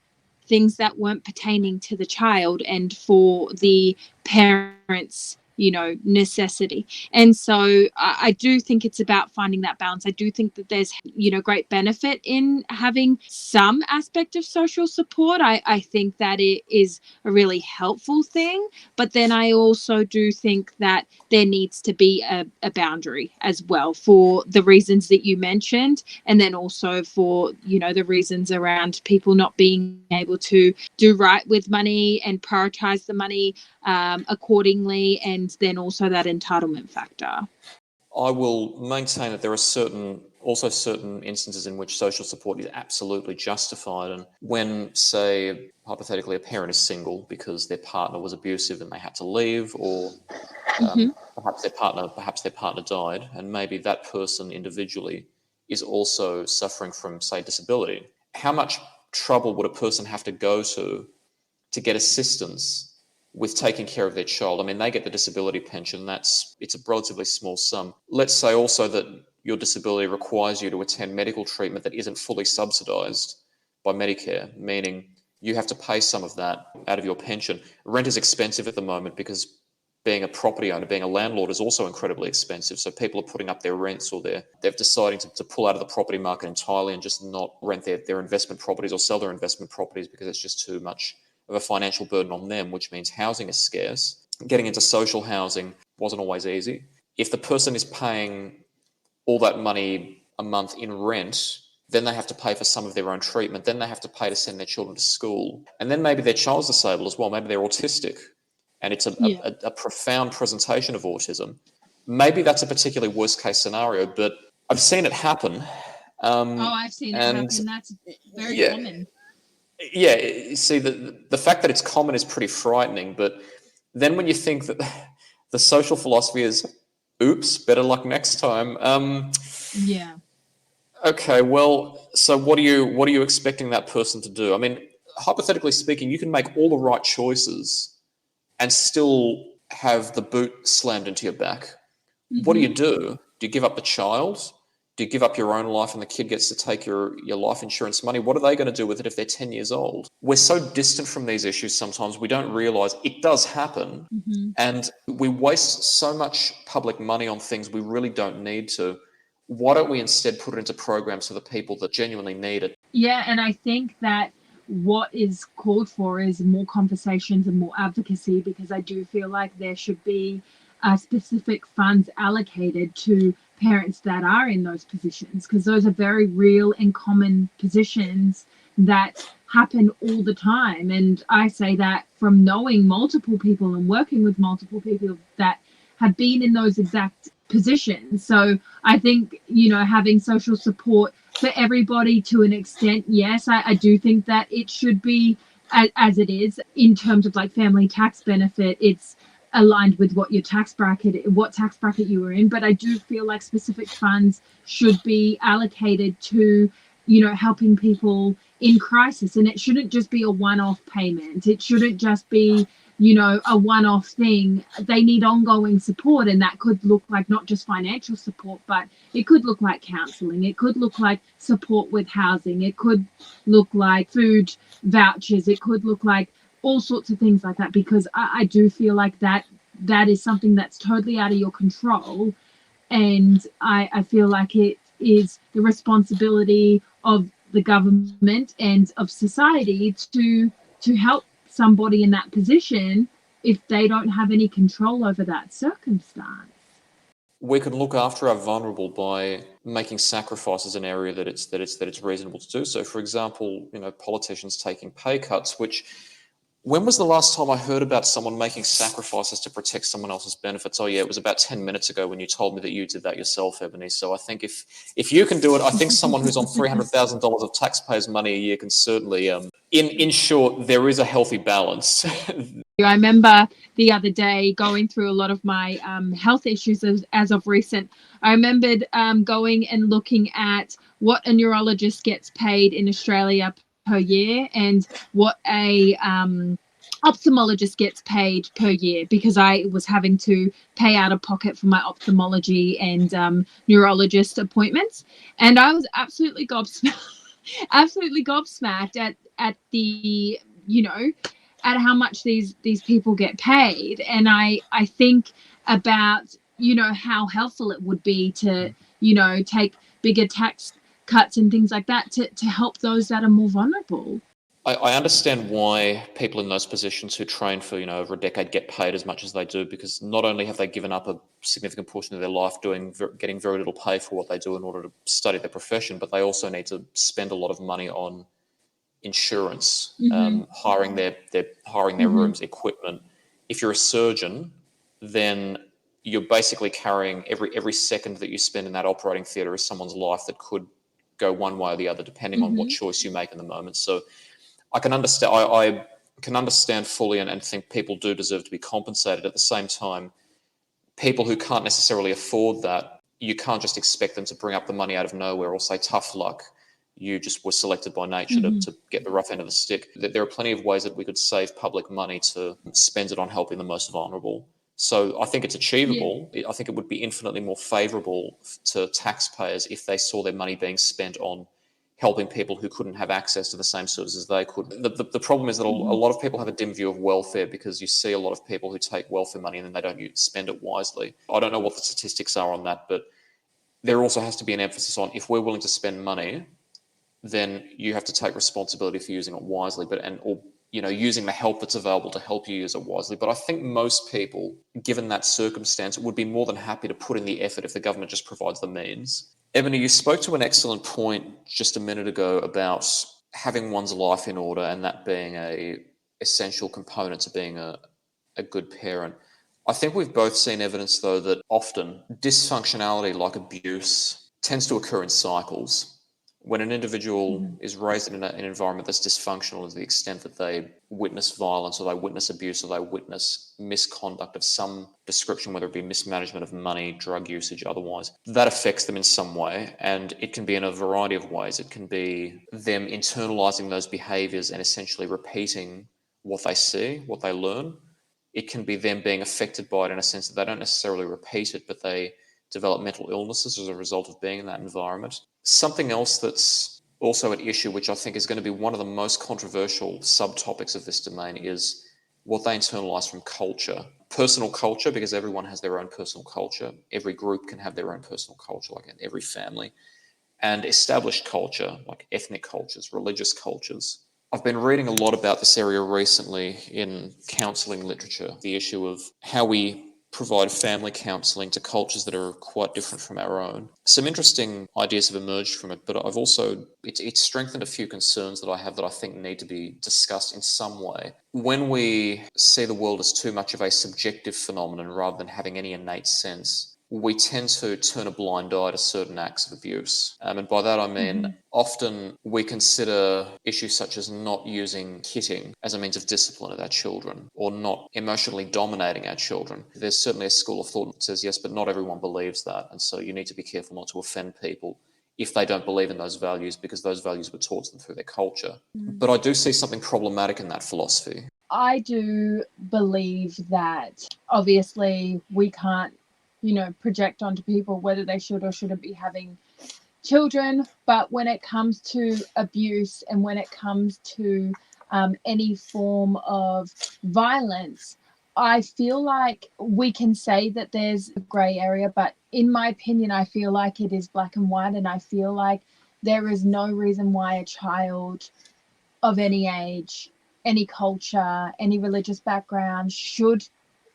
things that weren't pertaining to the child and for the parents, necessity. And so I do think it's about finding that balance. I do think that there's, great benefit in having some aspect of social support. I think that it is a really helpful thing. But then I also do think that there needs to be a boundary as well for the reasons that you mentioned. And then also for, the reasons around people not being able to do right with money and prioritize the money accordingly. And then also that entitlement factor. I will maintain that there are certain instances in which social support is absolutely justified. And when, say, hypothetically, a parent is single because their partner was abusive and they had to leave, or perhaps their partner died, and maybe that person individually is also suffering from, say, disability. How much trouble would a person have to go to get assistance with taking care of their child? I mean, they get the disability pension. It's a relatively small sum. Let's say also that your disability requires you to attend medical treatment that isn't fully subsidised by Medicare, meaning you have to pay some of that out of your pension. Rent is expensive at the moment because being a property owner, being a landlord is also incredibly expensive. So people are putting up their rents, or they're deciding to pull out of the property market entirely and just not rent their investment properties or sell their investment properties because it's just too much of a financial burden on them, which means housing is scarce. Getting into social housing wasn't always easy. If the person is paying all that money a month in rent, then they have to pay for some of their own treatment. Then they have to pay to send their children to school. And then maybe their child's disabled as well. Maybe they're autistic. And it's a profound presentation of autism. Maybe that's a particularly worst case scenario, but I've seen it happen. I've seen it happen. That's very common. Yeah, see, the fact that it's common is pretty frightening, but then when you think that the social philosophy is, oops, better luck next time. Yeah. Okay, well, so what are you expecting that person to do? I mean, hypothetically speaking, you can make all the right choices and still have the boot slammed into your back. What do? Do you give up the child? Do you give up your own life and the kid gets to take your life insurance money? What are they going to do with it if they're 10 years old? We're so distant from these issues sometimes we don't realise it does happen. And we waste so much public money on things we really don't need to. Why don't we instead put it into programs for the people that genuinely need it? Yeah, and I think that what is called for is more conversations and more advocacy, because I do feel like there should be specific funds allocated to parents that are in those positions, because those are very real and common positions that happen all the time. And I say that from knowing multiple people and working with multiple people that have been in those exact positions. So I think, having social support for everybody to an extent, yes, I do think that it should be as it is in terms of like family tax benefit. It's aligned with what tax bracket you were in. But I do feel like specific funds should be allocated to, helping people in crisis. And it shouldn't just be a one-off payment. It shouldn't just be, a one-off thing. They need ongoing support, and that could look like not just financial support, but it could look like counseling. It could look like support with housing. It could look like food vouchers. It could look like all sorts of things like that, because I do feel like that is something that's totally out of your control. And I feel like it is the responsibility of the government and of society to help somebody in that position if they don't have any control over that circumstance. we can look after our vulnerable by making sacrifices in an area that it's reasonable to do so. For example, politicians taking pay cuts, which, when was the last time I heard about someone making sacrifices to protect someone else's benefits? Oh yeah, it was about 10 minutes ago when you told me that you did that yourself, Ebony. So I think if you can do it, I think someone who's on $300,000 of taxpayers' money a year can certainly, in short, there is a healthy balance. I remember the other day going through a lot of my health issues as of recent. I remembered going and looking at what a neurologist gets paid in Australia per year and what a ophthalmologist gets paid per year, because I was having to pay out of pocket for my ophthalmology and neurologist appointments. And I was absolutely gobsmacked at the, at how much these people get paid. And I think about, how helpful it would be to, take bigger tax cuts and things like that to help those that are more vulnerable. I understand why people in those positions who train for, over a decade get paid as much as they do, because not only have they given up a significant portion of their life getting very little pay for what they do in order to study their profession, but they also need to spend a lot of money on insurance, hiring their rooms, equipment. If you're a surgeon, then you're basically carrying every second that you spend in that operating theatre is someone's life that could go one way or the other, depending on what choice you make in the moment. So I can understand. I can understand fully and think people do deserve to be compensated. At the same time, people who can't necessarily afford that, you can't just expect them to bring up the money out of nowhere or say, tough luck, you just were selected by nature to get the rough end of the stick. There are plenty of ways that we could save public money to spend it on helping the most vulnerable. So I think it's achievable. I think it would be infinitely more favourable to taxpayers if they saw their money being spent on helping people who couldn't have access to the same services they could. The problem is that a lot of people have a dim view of welfare, because you see a lot of people who take welfare money and then they don't spend it wisely. I don't know what the statistics are on that, but there also has to be an emphasis on, if we're willing to spend money, then you have to take responsibility for using it wisely, or using the help that's available to help you use it wisely. But I think most people, given that circumstance, would be more than happy to put in the effort if the government just provides the means. Ebony, you spoke to an excellent point just a minute ago about having one's life in order and that being a essential component to being a good parent. I think we've both seen evidence, though, that often dysfunctionality like abuse tends to occur in cycles. When an individual is raised in an environment that's dysfunctional to the extent that they witness violence, or they witness abuse, or they witness misconduct of some description, whether it be mismanagement of money, drug usage, otherwise, that affects them in some way. And it can be in a variety of ways. It can be them internalizing those behaviors and essentially repeating what they see, what they learn. It can be them being affected by it in a sense that they don't necessarily repeat it, but they develop mental illnesses as a result of being in that environment. Something else that's also at issue, which I think is going to be one of the most controversial subtopics of this domain, is what they internalize from culture. Personal culture, because everyone has their own personal culture. Every group can have their own personal culture, like in every family. And established culture, like ethnic cultures, religious cultures. I've been reading a lot about this area recently in counselling literature, the issue of how we provide family counselling to cultures that are quite different from our own. Some interesting ideas have emerged from it, but it's strengthened a few concerns that I have that I think need to be discussed in some way. When we see the world as too much of a subjective phenomenon rather than having any innate sense, we tend to turn a blind eye to certain acts of abuse. And by that I mean, often we consider issues such as not using hitting as a means of discipline of our children, or not emotionally dominating our children. There's certainly a school of thought that says yes, but not everyone believes that. And so you need to be careful not to offend people if they don't believe in those values, because those values were taught to them through their culture. But I do see something problematic in that philosophy. I do believe that obviously we can't, project onto people whether they should or shouldn't be having children. But when it comes to abuse and when it comes to any form of violence, I feel like we can say that there's a grey area, but in my opinion, I feel like it is black and white, and I feel like there is no reason why a child of any age, any culture, any religious background should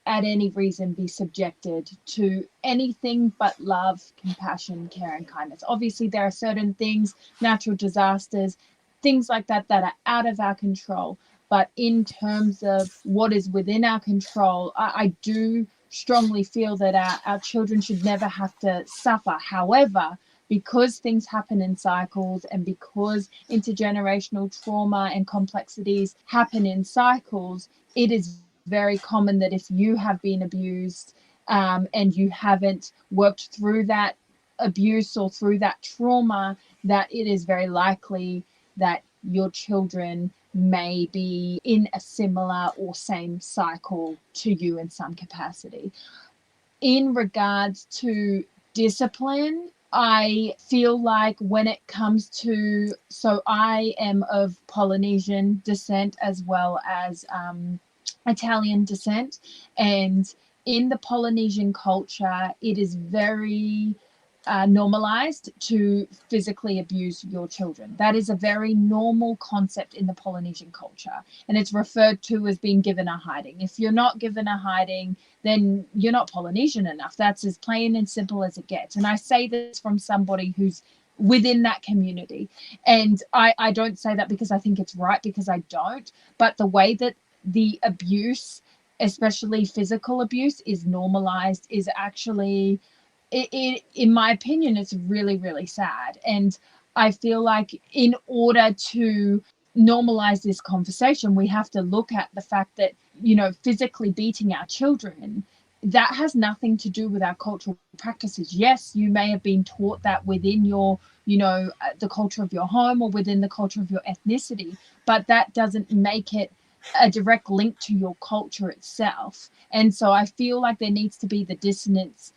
at any reason be subjected to anything but love, compassion, care, and kindness. Obviously, there are certain things, natural disasters, things like that, that are out of our control. But in terms of what is within our control, I do strongly feel that our children should never have to suffer. However, because things happen in cycles and because intergenerational trauma and complexities happen in cycles, it is very common that if you have been abused and you haven't worked through that abuse or through that trauma, that it is very likely that your children may be in a similar or same cycle to you in some capacity. In regards to discipline, I feel like when it comes to, so I am of Polynesian descent as well as Italian descent, and in the Polynesian culture, it is very normalized to physically abuse your children. That is a very normal concept in the Polynesian culture, and it's referred to as being given a hiding. If you're not given a hiding, then you're not Polynesian enough. That's as plain and simple as it gets. And I say this from somebody who's within that community. And I don't say that because I think it's right, because I don't. But the way that the abuse, especially physical abuse, is normalized is actually, in my opinion, it's really, really sad. And I feel like in order to normalize this conversation, we have to look at the fact that, physically beating our children, that has nothing to do with our cultural practices. Yes, you may have been taught that within your, the culture of your home or within the culture of your ethnicity, but that doesn't make it a direct link to your culture itself. And so I feel like there needs to be that dissonance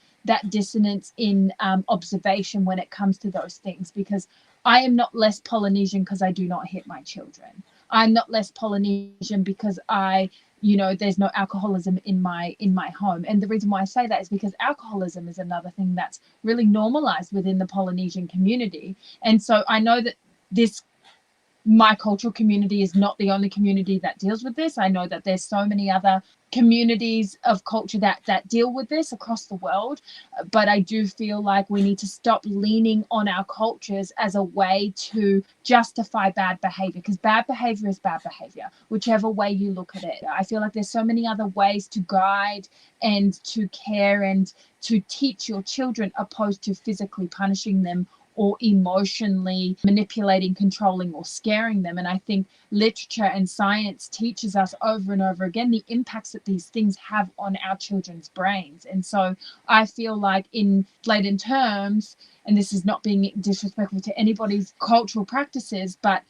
in observation when it comes to those things, because I am not less Polynesian because I do not hit my children. I'm not less Polynesian because there's no alcoholism in my home. And the reason why I say that is because alcoholism is another thing that's really normalized within the Polynesian community. And so I know that my cultural community is not the only community that deals with this. I know that there's so many other communities of culture that deal with this across the world. But I do feel like we need to stop leaning on our cultures as a way to justify bad behavior, because bad behavior is bad behavior, whichever way you look at it. I feel like there's so many other ways to guide and to care and to teach your children, opposed to physically punishing them or emotionally manipulating, controlling, or scaring them. And I think literature and science teaches us over and over again the impacts that these things have on our children's brains. And so I feel like, in blatant terms, and this is not being disrespectful to anybody's cultural practices, but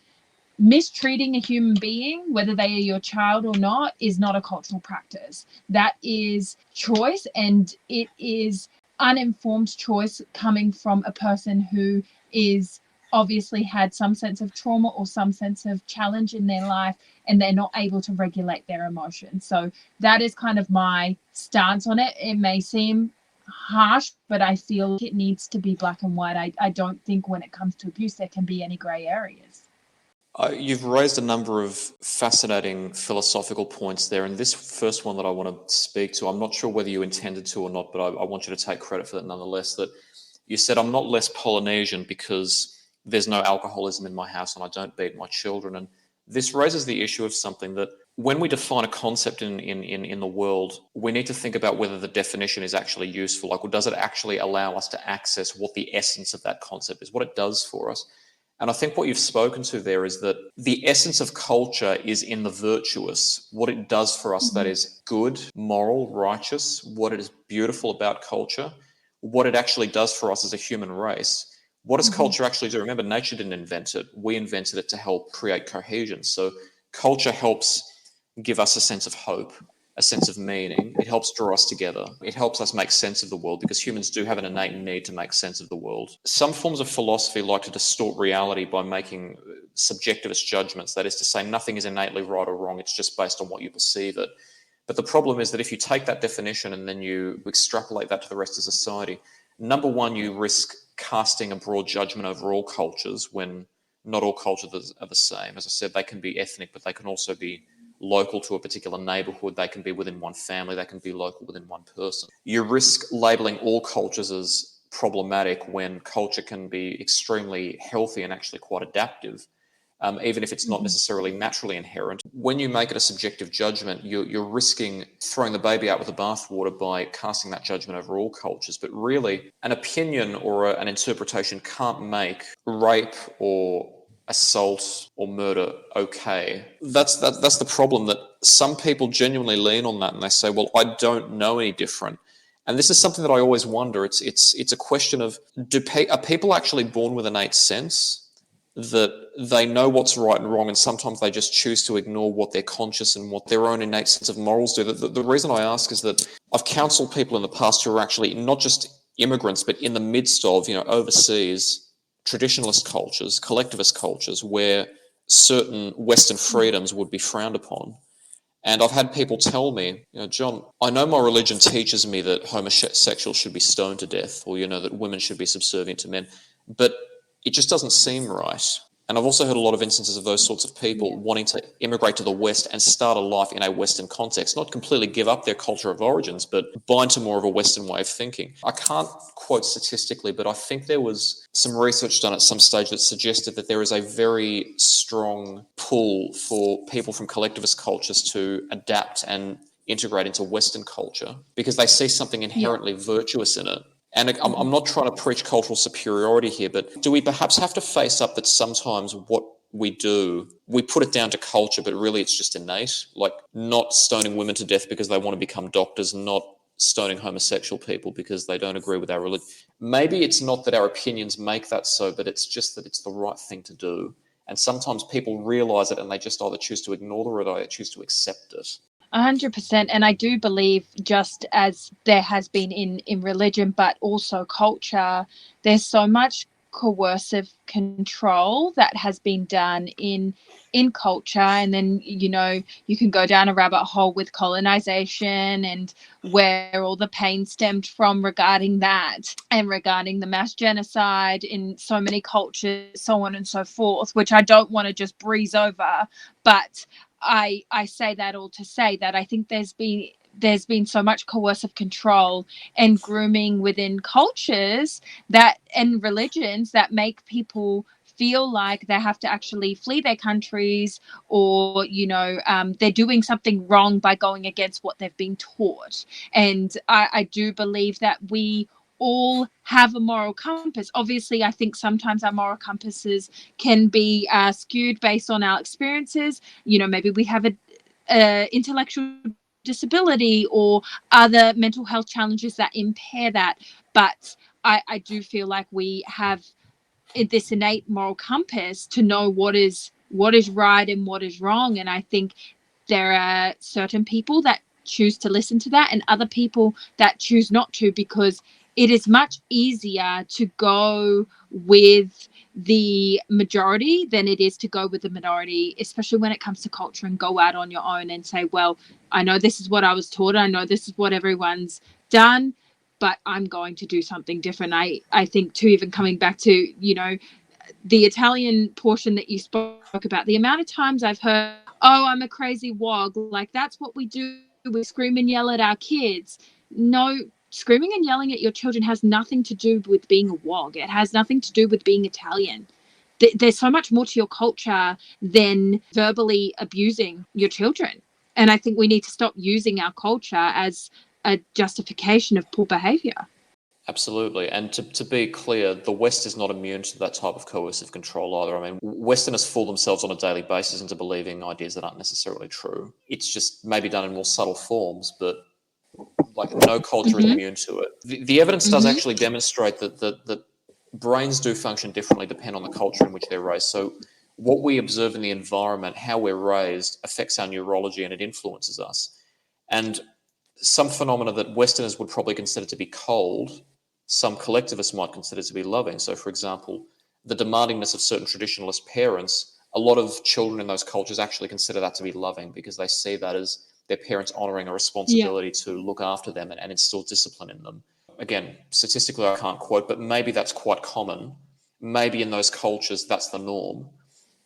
mistreating a human being, whether they are your child or not, is not a cultural practice. That is choice, and it is uninformed choice coming from a person who is obviously had some sense of trauma or some sense of challenge in their life, and they're not able to regulate their emotions. So that is kind of my stance on it. It may seem harsh, but I feel it needs to be black and white. I don't think when it comes to abuse there can be any gray areas. You've raised a number of fascinating philosophical points there, and this first one that I want to speak to, I'm not sure whether you intended to or not, but I want you to take credit for that nonetheless, that you said, I'm not less Polynesian because there's no alcoholism in my house and I don't beat my children. And this raises the issue of something that when we define a concept in the world, we need to think about whether the definition is actually useful. Like, does it actually allow us to access what the essence of that concept is, what it does for us? And I think what you've spoken to there is that the essence of culture is in the virtuous, what it does for us that is good, moral, righteous, what it is beautiful about culture, what it actually does for us as a human race. What does culture actually do? Remember, nature didn't invent it. We invented it to help create cohesion. So culture helps give us a sense of hope, a sense of meaning. It helps draw us together. It helps us make sense of the world, because humans do have an innate need to make sense of the world. Some forms of philosophy like to distort reality by making subjectivist judgments. That is to say, nothing is innately right or wrong. It's just based on what you perceive it. But the problem is that if you take that definition and then you extrapolate that to the rest of society, number one, you risk casting a broad judgment over all cultures when not all cultures are the same. As I said, they can be ethnic, but they can also be local to a particular neighborhood. They can be within one family. They can be local within one person. You risk labeling all cultures as problematic when culture can be extremely healthy and actually quite adaptive. Even if it's not necessarily naturally inherent. When you make it a subjective judgment, you're risking throwing the baby out with the bathwater by casting that judgment over all cultures. But really, an opinion or an interpretation can't make rape or assault or murder okay. That's the problem, that some people genuinely lean on that and they say, well, I don't know any different. And this is something that I always wonder. It's a question of, are people actually born with innate sense that they know what's right and wrong, and sometimes they just choose to ignore what their conscious and what their own innate sense of morals do? The reason I ask is that I've counseled people in the past who are actually not just immigrants, but in the midst of, overseas traditionalist cultures, collectivist cultures, where certain Western freedoms would be frowned upon. And I've had people tell me, John, I know my religion teaches me that homosexuals should be stoned to death, or, that women should be subservient to men, but it just doesn't seem right. And I've also heard a lot of instances of those sorts of people wanting to immigrate to the West and start a life in a Western context, not completely give up their culture of origins, but bind to more of a Western way of thinking. I can't quote statistically, but I think there was some research done at some stage that suggested that there is a very strong pull for people from collectivist cultures to adapt and integrate into Western culture because they see something inherently virtuous in it. And I'm not trying to preach cultural superiority here, but do we perhaps have to face up that sometimes what we do, we put it down to culture, but really it's just innate? Like not stoning women to death because they want to become doctors, not stoning homosexual people because they don't agree with our religion. Maybe it's not that our opinions make that so, but it's just that it's the right thing to do. And sometimes people realize it and they just either choose to ignore it or they choose to accept it. 100%. And I do believe, just as there has been in religion, but also culture, there's so much coercive control that has been done in culture. And then, you can go down a rabbit hole with colonization and where all the pain stemmed from regarding that, and regarding the mass genocide in so many cultures, so on and so forth, which I don't want to just breeze over. But I say that all to say that I think there's been so much coercive control and grooming within cultures that and religions that make people feel like they have to actually flee their countries, or they're doing something wrong by going against what they've been taught. And I do believe that we all have a moral compass. Obviously, I think sometimes our moral compasses can be skewed based on our experiences. Maybe we have a intellectual disability or other mental health challenges that impair that. But I do feel like we have this innate moral compass to know what is right and what is wrong. And I think there are certain people that choose to listen to that and other people that choose not to, because it is much easier to go with the majority than it is to go with the minority, especially when it comes to culture, and go out on your own and say, well, I know this is what I was taught, I know this is what everyone's done, but I'm going to do something different. I think too, even coming back to, the Italian portion that you spoke about, the amount of times I've heard, oh, I'm a crazy wog, like that's what we do, we scream and yell at our kids. No, screaming and yelling at your children has nothing to do with being a wog. It has nothing to do with being Italian. There's so much more to your culture than verbally abusing your children. And I think we need to stop using our culture as a justification of poor behavior. Absolutely. And to be clear, the West is not immune to that type of coercive control either. I mean, Westerners fool themselves on a daily basis into believing ideas that aren't necessarily true. It's just maybe done in more subtle forms, but like no culture is immune to it. The evidence does actually demonstrate that brains do function differently depending on the culture in which they're raised. So what we observe in the environment, how we're raised, affects our neurology and it influences us. And some phenomena that Westerners would probably consider to be cold, some collectivists might consider to be loving. So, for example, the demandingness of certain traditionalist parents, a lot of children in those cultures actually consider that to be loving because they see that as their parents honouring a responsibility to look after them and instill discipline in them. Again, statistically, I can't quote, but maybe that's quite common. Maybe in those cultures, that's the norm.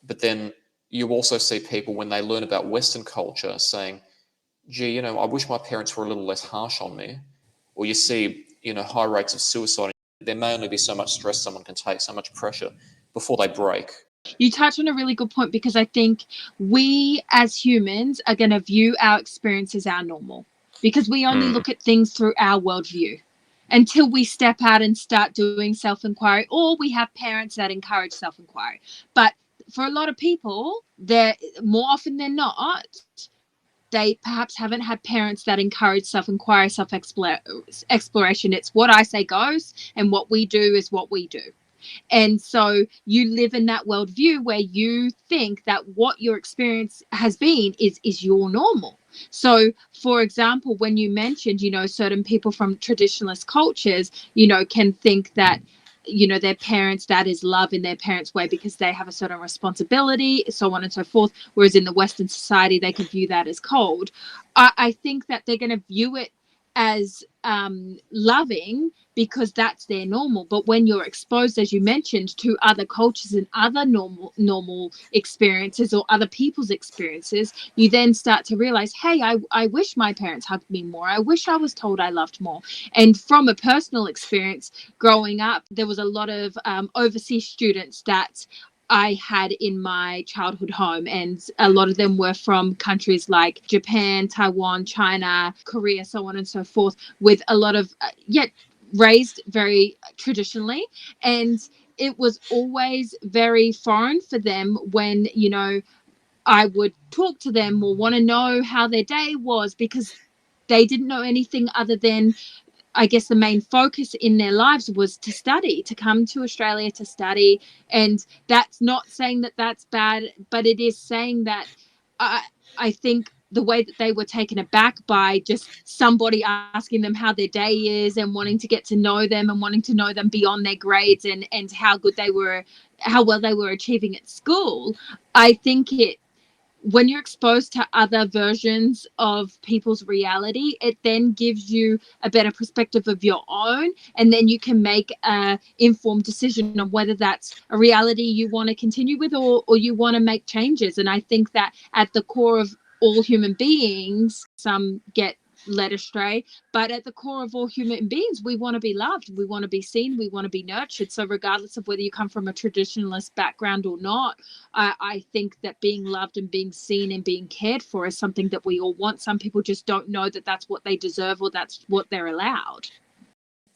But then You also see people when they learn about Western culture saying, gee, I wish my parents were a little less harsh on me. Or you see, high rates of suicide. There may only be so much stress someone can take, so much pressure before they break. You touch on a really good point, because I think we as humans are going to view our experience as our normal, because we only look at things through our worldview until we step out and start doing self-inquiry, or we have parents that encourage self-inquiry. But for a lot of people, they're more often than not, they perhaps haven't had parents that encourage self-inquiry, self-exploration. It's what I say goes, and what we do is what we do. And so you live in that worldview where you think that what your experience has been is your normal. So, for example, when you mentioned, certain people from traditionalist cultures, can think that, their parents, that is love in their parents' way because they have a certain responsibility, so on and so forth. Whereas in the Western society, they could view that as cold. I think that they're going to view it as loving because that's their normal. But when you're exposed, as you mentioned, to other cultures and other normal experiences or other people's experiences, you then start to realize, hey, I wish my parents hugged me more. I wish I was told I loved more. And from a personal experience growing up, there was a lot of overseas students that I had in my childhood home, and a lot of them were from countries like Japan, Taiwan, China, Korea, so on and so forth, with a lot of raised very traditionally. And it was always very foreign for them when I would talk to them or want to know how their day was, because they didn't know anything other than, I guess, the main focus in their lives was to study, to come to Australia to study. And that's not saying that that's bad, but it is saying that I think the way that they were taken aback by just somebody asking them how their day is and wanting to get to know them and wanting to know them beyond their grades and how good they were, how well they were achieving at school. I think when you're exposed to other versions of people's reality, it then gives you a better perspective of your own, and then you can make an informed decision on whether that's a reality you want to continue with, or you want to make changes. And I think that at the core of all human beings, some get led astray, but at the core of all human beings, we want to be loved, we want to be seen, we want to be nurtured. So regardless of whether you come from a traditionalist background or not, I think that being loved and being seen and being cared for is something that we all want. Some people just don't know that that's what they deserve or that's what they're allowed.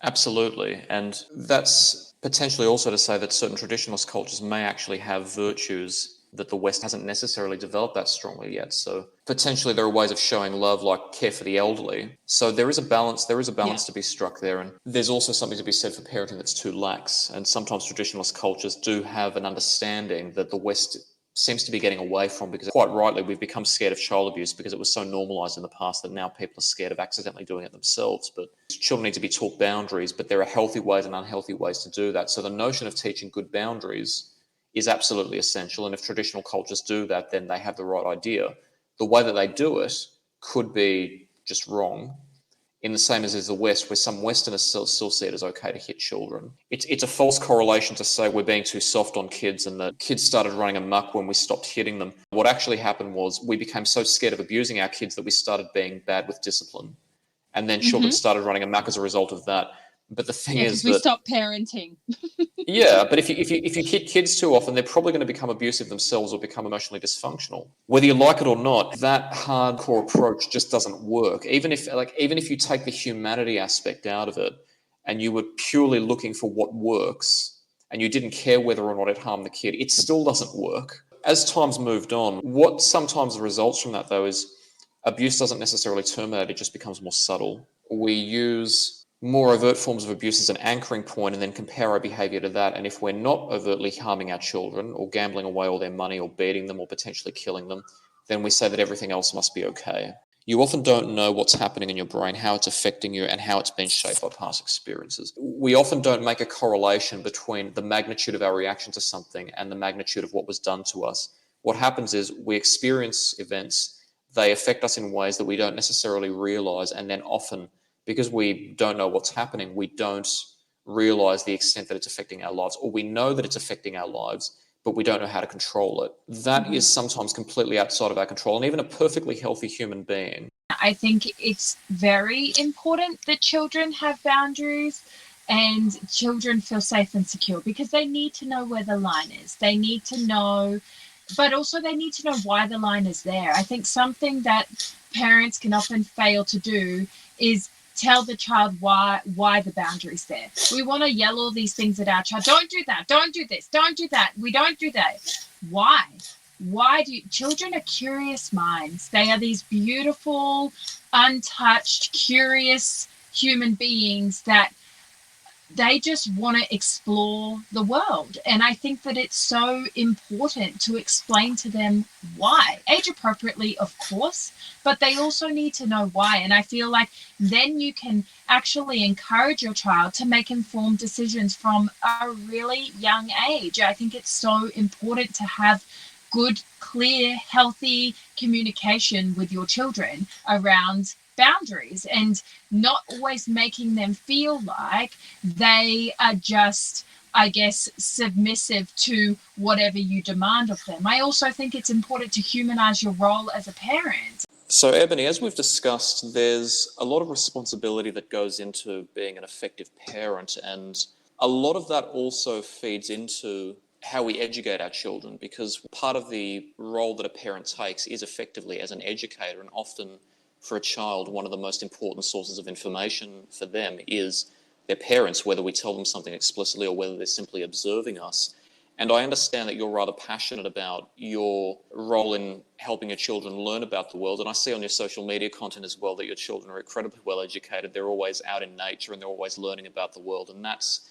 Absolutely. And that's potentially also to say that certain traditionalist cultures may actually have virtues that the West hasn't necessarily developed that strongly yet. So potentially there are ways of showing love, like care for the elderly. So there is a balance to be struck there. And there's also something to be said for parenting that's too lax. And sometimes traditionalist cultures do have an understanding that the West seems to be getting away from, because quite rightly we've become scared of child abuse because it was so normalized in the past that now people are scared of accidentally doing it themselves. But children need to be taught boundaries, but there are healthy ways and unhealthy ways to do that. So the notion of teaching good boundaries is absolutely essential. And if traditional cultures do that, then they have the right idea. The way that they do it could be just wrong, in the same as the West, where some Westerners still see it as okay to hit children. It's a false correlation to say we're being too soft on kids and that kids started running amok when we stopped hitting them. What actually happened was we became so scared of abusing our kids that we started being bad with discipline. And then children started running amok as a result of that. But the thing is we that stopped parenting. yeah, but if you hit kids too often, they're probably going to become abusive themselves or become emotionally dysfunctional. Whether you like it or not, that hardcore approach just doesn't work. Even if you take the humanity aspect out of it and you were purely looking for what works and you didn't care whether or not it harmed the kid, it still doesn't work. As time's moved on, what sometimes results from that though is abuse doesn't necessarily terminate, it just becomes more subtle. We use more overt forms of abuse as an anchoring point and then compare our behavior to that. And if we're not overtly harming our children or gambling away all their money or beating them or potentially killing them, then we say that everything else must be okay. You often don't know what's happening in your brain, how it's affecting you, and how it's been shaped by past experiences. We often don't make a correlation between the magnitude of our reaction to something and the magnitude of what was done to us. What happens is we experience events, they affect us in ways that we don't necessarily realize, and then often, because we don't know what's happening, we don't realize the extent that it's affecting our lives, or we know that it's affecting our lives, but we don't know how to control it. That is sometimes completely outside of our control, and even a perfectly healthy human being. I think it's very important that children have boundaries and children feel safe and secure, because they need to know where the line is. They need to know, but also they need to know why the line is there. I think something that parents can often fail to do is tell the child why the boundary's there. We want to yell all these things at our child. Don't do that. Don't do this. Don't do that. We don't do that. Why? Children are curious minds? They are these beautiful, untouched, curious human beings that they just want to explore the world. And I think that it's so important to explain to them why, age appropriately, of course, but they also need to know why. And I feel like then you can actually encourage your child to make informed decisions from a really young age. I think it's so important to have good, clear, healthy communication with your children around boundaries, and not always making them feel like they are just, I guess, submissive to whatever you demand of them. I also think it's important to humanize your role as a parent. So, Ebony, as we've discussed, there's a lot of responsibility that goes into being an effective parent, and a lot of that also feeds into how we educate our children, because part of the role that a parent takes is effectively as an educator, and often for a child, one of the most important sources of information for them is their parents, whether we tell them something explicitly or whether they're simply observing us. And I understand that you're rather passionate about your role in helping your children learn about the world. And I see on your social media content as well that your children are incredibly well educated. They're always out in nature and they're always learning about the world. And that's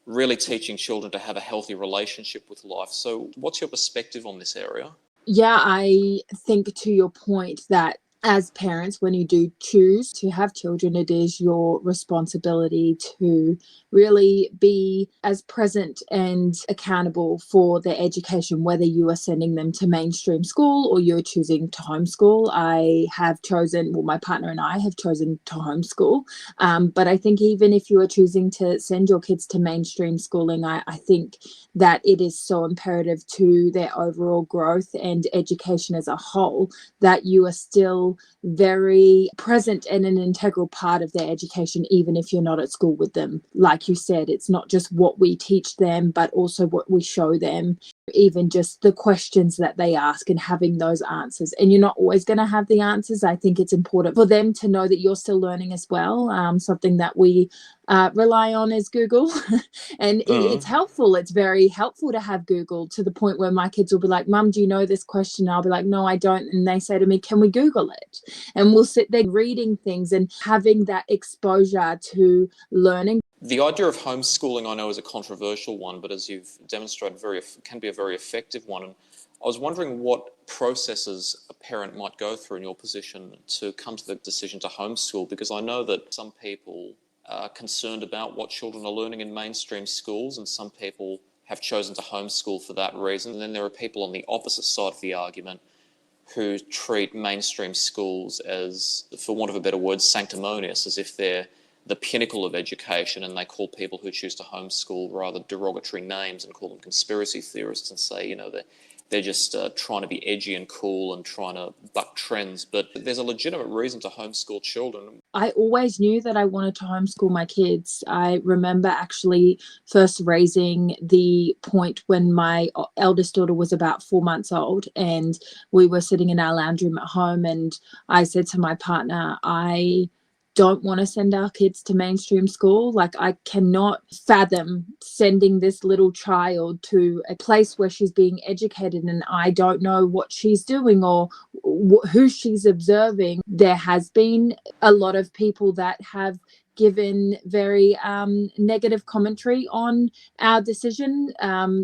really teaching children to have a healthy relationship with life. So what's your perspective on this area? Yeah, I think to your point that as parents, when you do choose to have children, it is your responsibility to really be as present and accountable for their education, whether you are sending them to mainstream school or you're choosing to homeschool. My partner and I have chosen to homeschool. But I think even if you are choosing to send your kids to mainstream schooling, I think that it is so imperative to their overall growth and education as a whole that you are still very present and an integral part of their education, even if you're not at school with them. Like you said, it's not just what we teach them, but also what we show them, even just the questions that they ask and having those answers. And you're not always going to have the answers. I think it's important for them to know that you're still learning as well. Something that we rely on is Google. And it's helpful. It's very helpful to have Google, to the point where my kids will be like, Mum, do you know this question? And I'll be like, no, I don't. And they say to me, can we Google it? And we'll sit there reading things and having that exposure to learning. The idea of homeschooling, I know, is a controversial one, but as you've demonstrated, can be a very effective one. And I was wondering what processes a parent might go through in your position to come to the decision to homeschool, because I know that some people are concerned about what children are learning in mainstream schools, and some people have chosen to homeschool for that reason. And then there are people on the opposite side of the argument who treat mainstream schools as, for want of a better word, sanctimonious, as if they're the pinnacle of education, and they call people who choose to homeschool rather derogatory names and call them conspiracy theorists and say, they're just trying to be edgy and cool and trying to buck trends. But there's a legitimate reason to homeschool children. I always knew that I wanted to homeschool my kids. I remember actually first raising the point when my eldest daughter was about 4 months old, and we were sitting in our lounge room at home, and I said to my partner, I don't want to send our kids to mainstream school. Like, I cannot fathom sending this little child to a place where she's being educated and I don't know what she's doing or who she's observing. There has been a lot of people that have given very negative commentary on our decision.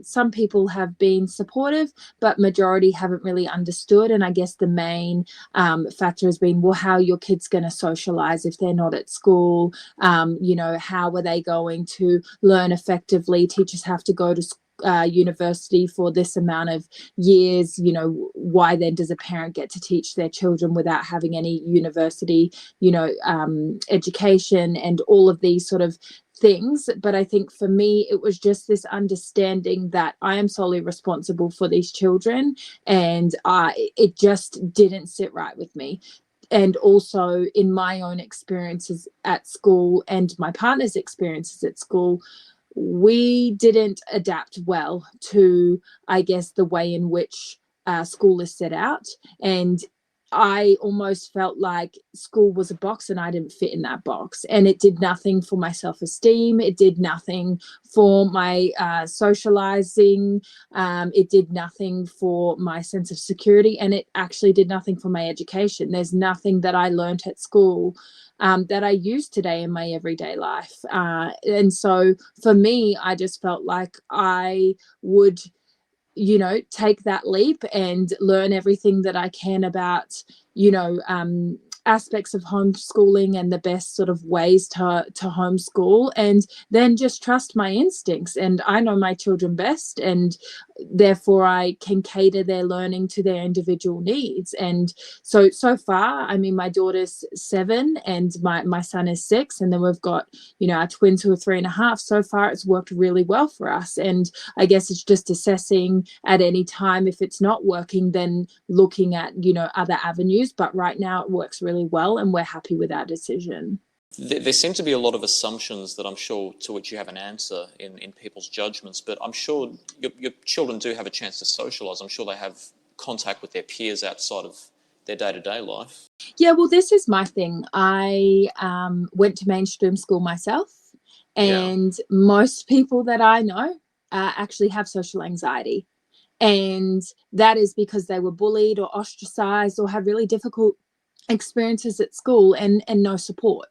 Some people have been supportive, but majority haven't really understood. And I guess the main factor has been, well, how are your kids going to socialize if they're not at school? How are they going to learn effectively? Teachers have to go to university for this amount of years. You know, why then does a parent get to teach their children without having any university, education and all of these sort of things? But I think for me, it was just this understanding that I am solely responsible for these children, and it just didn't sit right with me. And also in my own experiences at school and my partner's experiences at school, we didn't adapt well to, I guess, the way in which school is set out. And I almost felt like school was a box and I didn't fit in that box. And it did nothing for my self-esteem. It did nothing for my socializing. It did nothing for my sense of security. And it actually did nothing for my education. There's nothing that I learned at school that I use today in my everyday life. And so for me, I just felt like I would, take that leap and learn everything that I can about, aspects of homeschooling and the best sort of ways to homeschool, and then just trust my instincts. And I know my children best, and therefore I can cater their learning to their individual needs. And so far, I mean, my daughter's 7 and my son is 6, and then we've got, our twins who are 3.5. So far it's worked really well for us. And I guess it's just assessing at any time, if it's not working, then looking at, other avenues. But right now it works really well and we're happy with our decision. There seem to be a lot of assumptions that I'm sure to which you have an answer in people's judgments, but I'm sure your children do have a chance to socialise. I'm sure they have contact with their peers outside of their day-to-day life. Yeah, well, this is my thing. I went to mainstream school myself, and most people that I know actually have social anxiety. And that is because they were bullied or ostracized or have really difficult experiences at school and no support.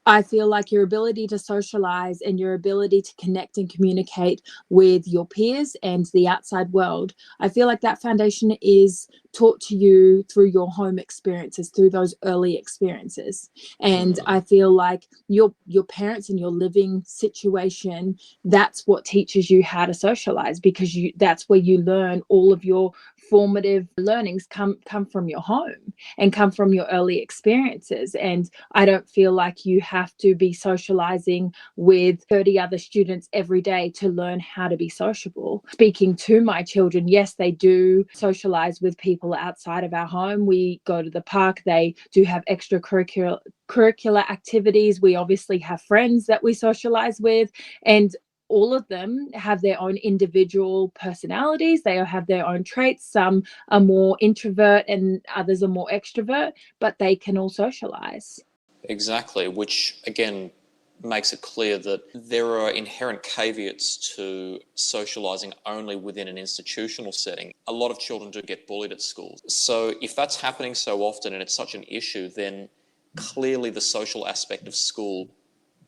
I feel like your ability to socialize and your ability to connect and communicate with your peers and the outside world, I feel like that foundation is taught to you through your home experiences, through those early experiences. And I feel like your parents and your living situation, that's what teaches you how to socialize, because that's where you learn all of your formative learnings come from your home and come from your early experiences. And I don't feel like you have to be socializing with 30 other students every day to learn how to be sociable. Speaking to my children, yes, they do socialize with people outside of our home. We go to the park. They do have extracurricular activities. We obviously have friends that we socialize with, and all of them have their own individual personalities. They have their own traits. Some are more introvert and others are more extrovert, but they can all socialize. Exactly, which again makes it clear that there are inherent caveats to socialising only within an institutional setting. A lot of children do get bullied at school. So if that's happening so often and it's such an issue, then clearly the social aspect of school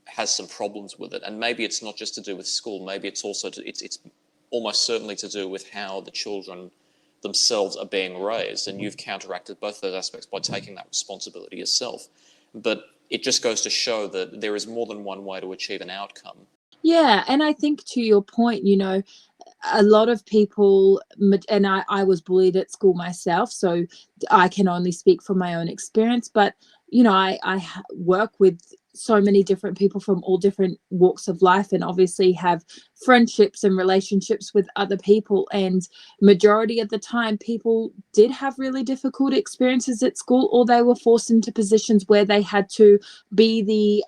has some problems with it. And maybe it's not just to do with school, maybe it's also it's almost certainly to do with how the children themselves are being raised. And you've counteracted both those aspects by taking that responsibility yourself. But it just goes to show that there is more than one way to achieve an outcome. Yeah, and I think to your point, a lot of people, and I was bullied at school myself, so I can only speak from my own experience, but I work with so many different people from all different walks of life, and obviously have friendships and relationships with other people. And majority of the time, people did have really difficult experiences at school, or they were forced into positions where they had to be the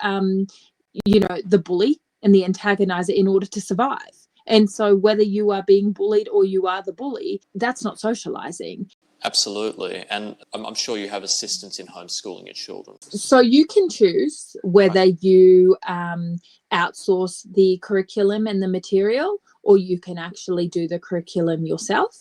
bully and the antagonizer in order to survive. And so whether you are being bullied or you are the bully, that's not socializing. Absolutely. And I'm sure you have assistance in homeschooling your children. So you can choose whether you outsource the curriculum and the material, or you can actually do the curriculum yourself.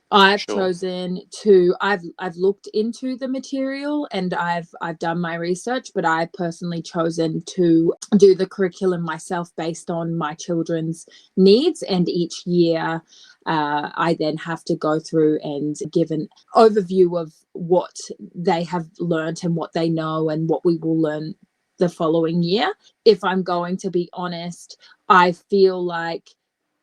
I've chosen to, I've looked into the material and I've done my research, but I've personally chosen to do the curriculum myself based on my children's needs. And each year I then have to go through and give an overview of what they have learnt and what they know and what we will learn the following year. If I'm going to be honest, I feel like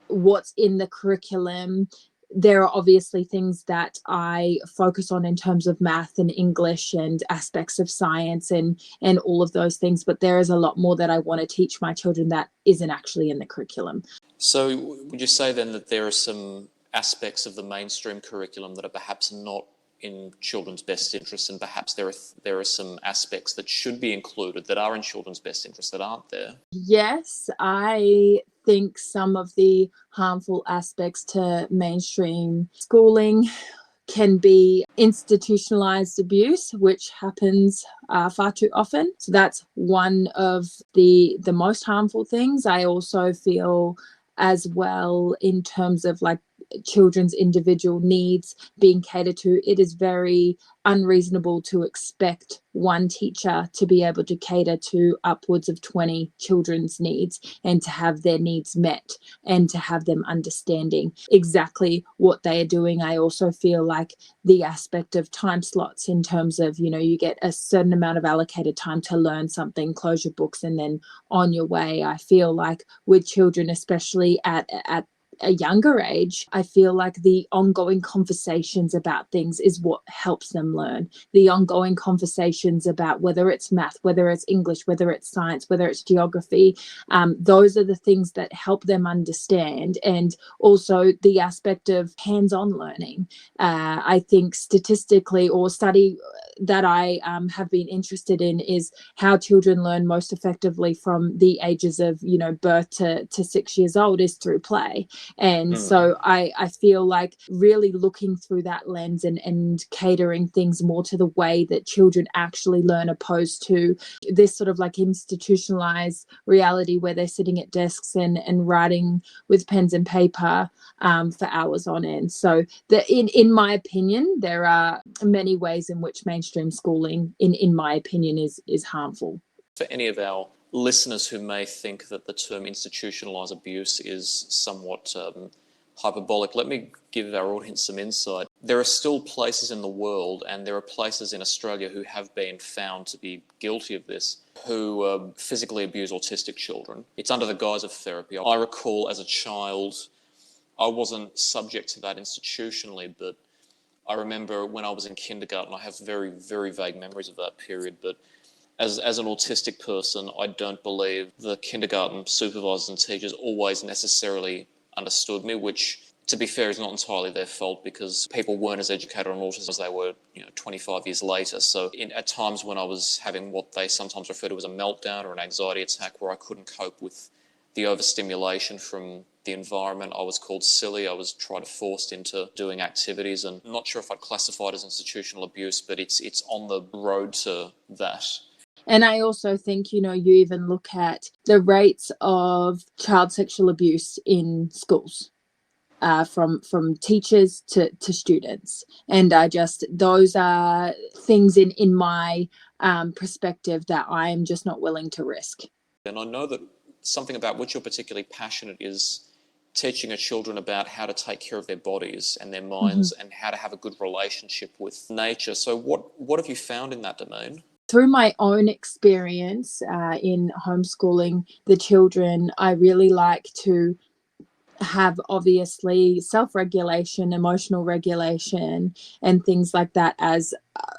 what's in the curriculum. There are obviously things that I focus on in terms of math and English and aspects of science and all of those things, but there is a lot more that I want to teach my children that isn't actually in the curriculum. So would you say then that there are some aspects of the mainstream curriculum that are perhaps not in children's best interest, and perhaps there are some aspects that should be included that are in children's best interest that aren't there? Yes, I think some of the harmful aspects to mainstream schooling can be institutionalized abuse, which happens far too often. So that's one of the most harmful things. I also feel as well, in terms of like children's individual needs being catered to, it is very unreasonable to expect one teacher to be able to cater to upwards of 20 children's needs and to have their needs met and to have them understanding exactly what they are doing. I also feel like the aspect of time slots, in terms of, you know, you get a certain amount of allocated time to learn something, close your books, and then on your way. I feel like with children, especially at a younger age, I feel like the ongoing conversations about things is what helps them learn. The ongoing conversations about whether it's math, whether it's English, whether it's science, whether it's geography, those are the things that help them understand. And also the aspect of hands-on learning. I think statistically, or study that I have been interested in, is how children learn most effectively from the ages of, you know, birth to 6 years old is through play. And so I feel like really looking through that lens and catering things more to the way that children actually learn, opposed to this sort of like institutionalized reality where they're sitting at desks and writing with pens and paper for hours on end. So in my opinion, there are many ways in which mainstream schooling, in my opinion, is harmful. For any of our listeners who may think that the term institutionalized abuse is somewhat hyperbolic, let me give our audience some insight. There are still places in the world, and there are places in Australia who have been found to be guilty of this, who physically abuse autistic children. It's under the guise of therapy. I recall as a child, I wasn't subject to that institutionally, but I remember when I was in kindergarten, I have very, very vague memories of that period, but as an autistic person, I don't believe the kindergarten supervisors and teachers always necessarily understood me, which, to be fair, is not entirely their fault, because people weren't as educated on autism as they were, 25 years later. So at times when I was having what they sometimes refer to as a meltdown or an anxiety attack, where I couldn't cope with the overstimulation from the environment, I was called silly. I was forced into doing activities, and I'm not sure if I'd classify it as institutional abuse, but it's on the road to that. And I also think, you even look at the rates of child sexual abuse in schools, from teachers to students. And those are things in my perspective that I am just not willing to risk. And I know that something about which you're particularly passionate is teaching our children about how to take care of their bodies and their minds, and how to have a good relationship with nature. So what have you found in that domain? Through my own experience in homeschooling the children, I really like to have obviously self-regulation, emotional regulation, and things like that as,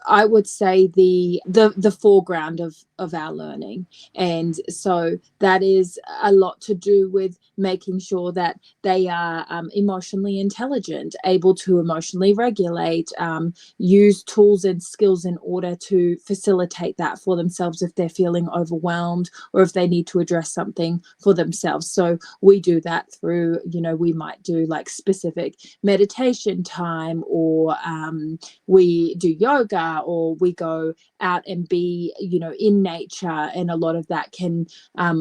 I would say, the foreground of our learning. And so that is a lot to do with making sure that they are emotionally intelligent, able to emotionally regulate, use tools and skills in order to facilitate that for themselves if they're feeling overwhelmed or if they need to address something for themselves. So we do that through, we might do like specific meditation time, or we do yoga, or we go out and be, in nature. And a lot of that can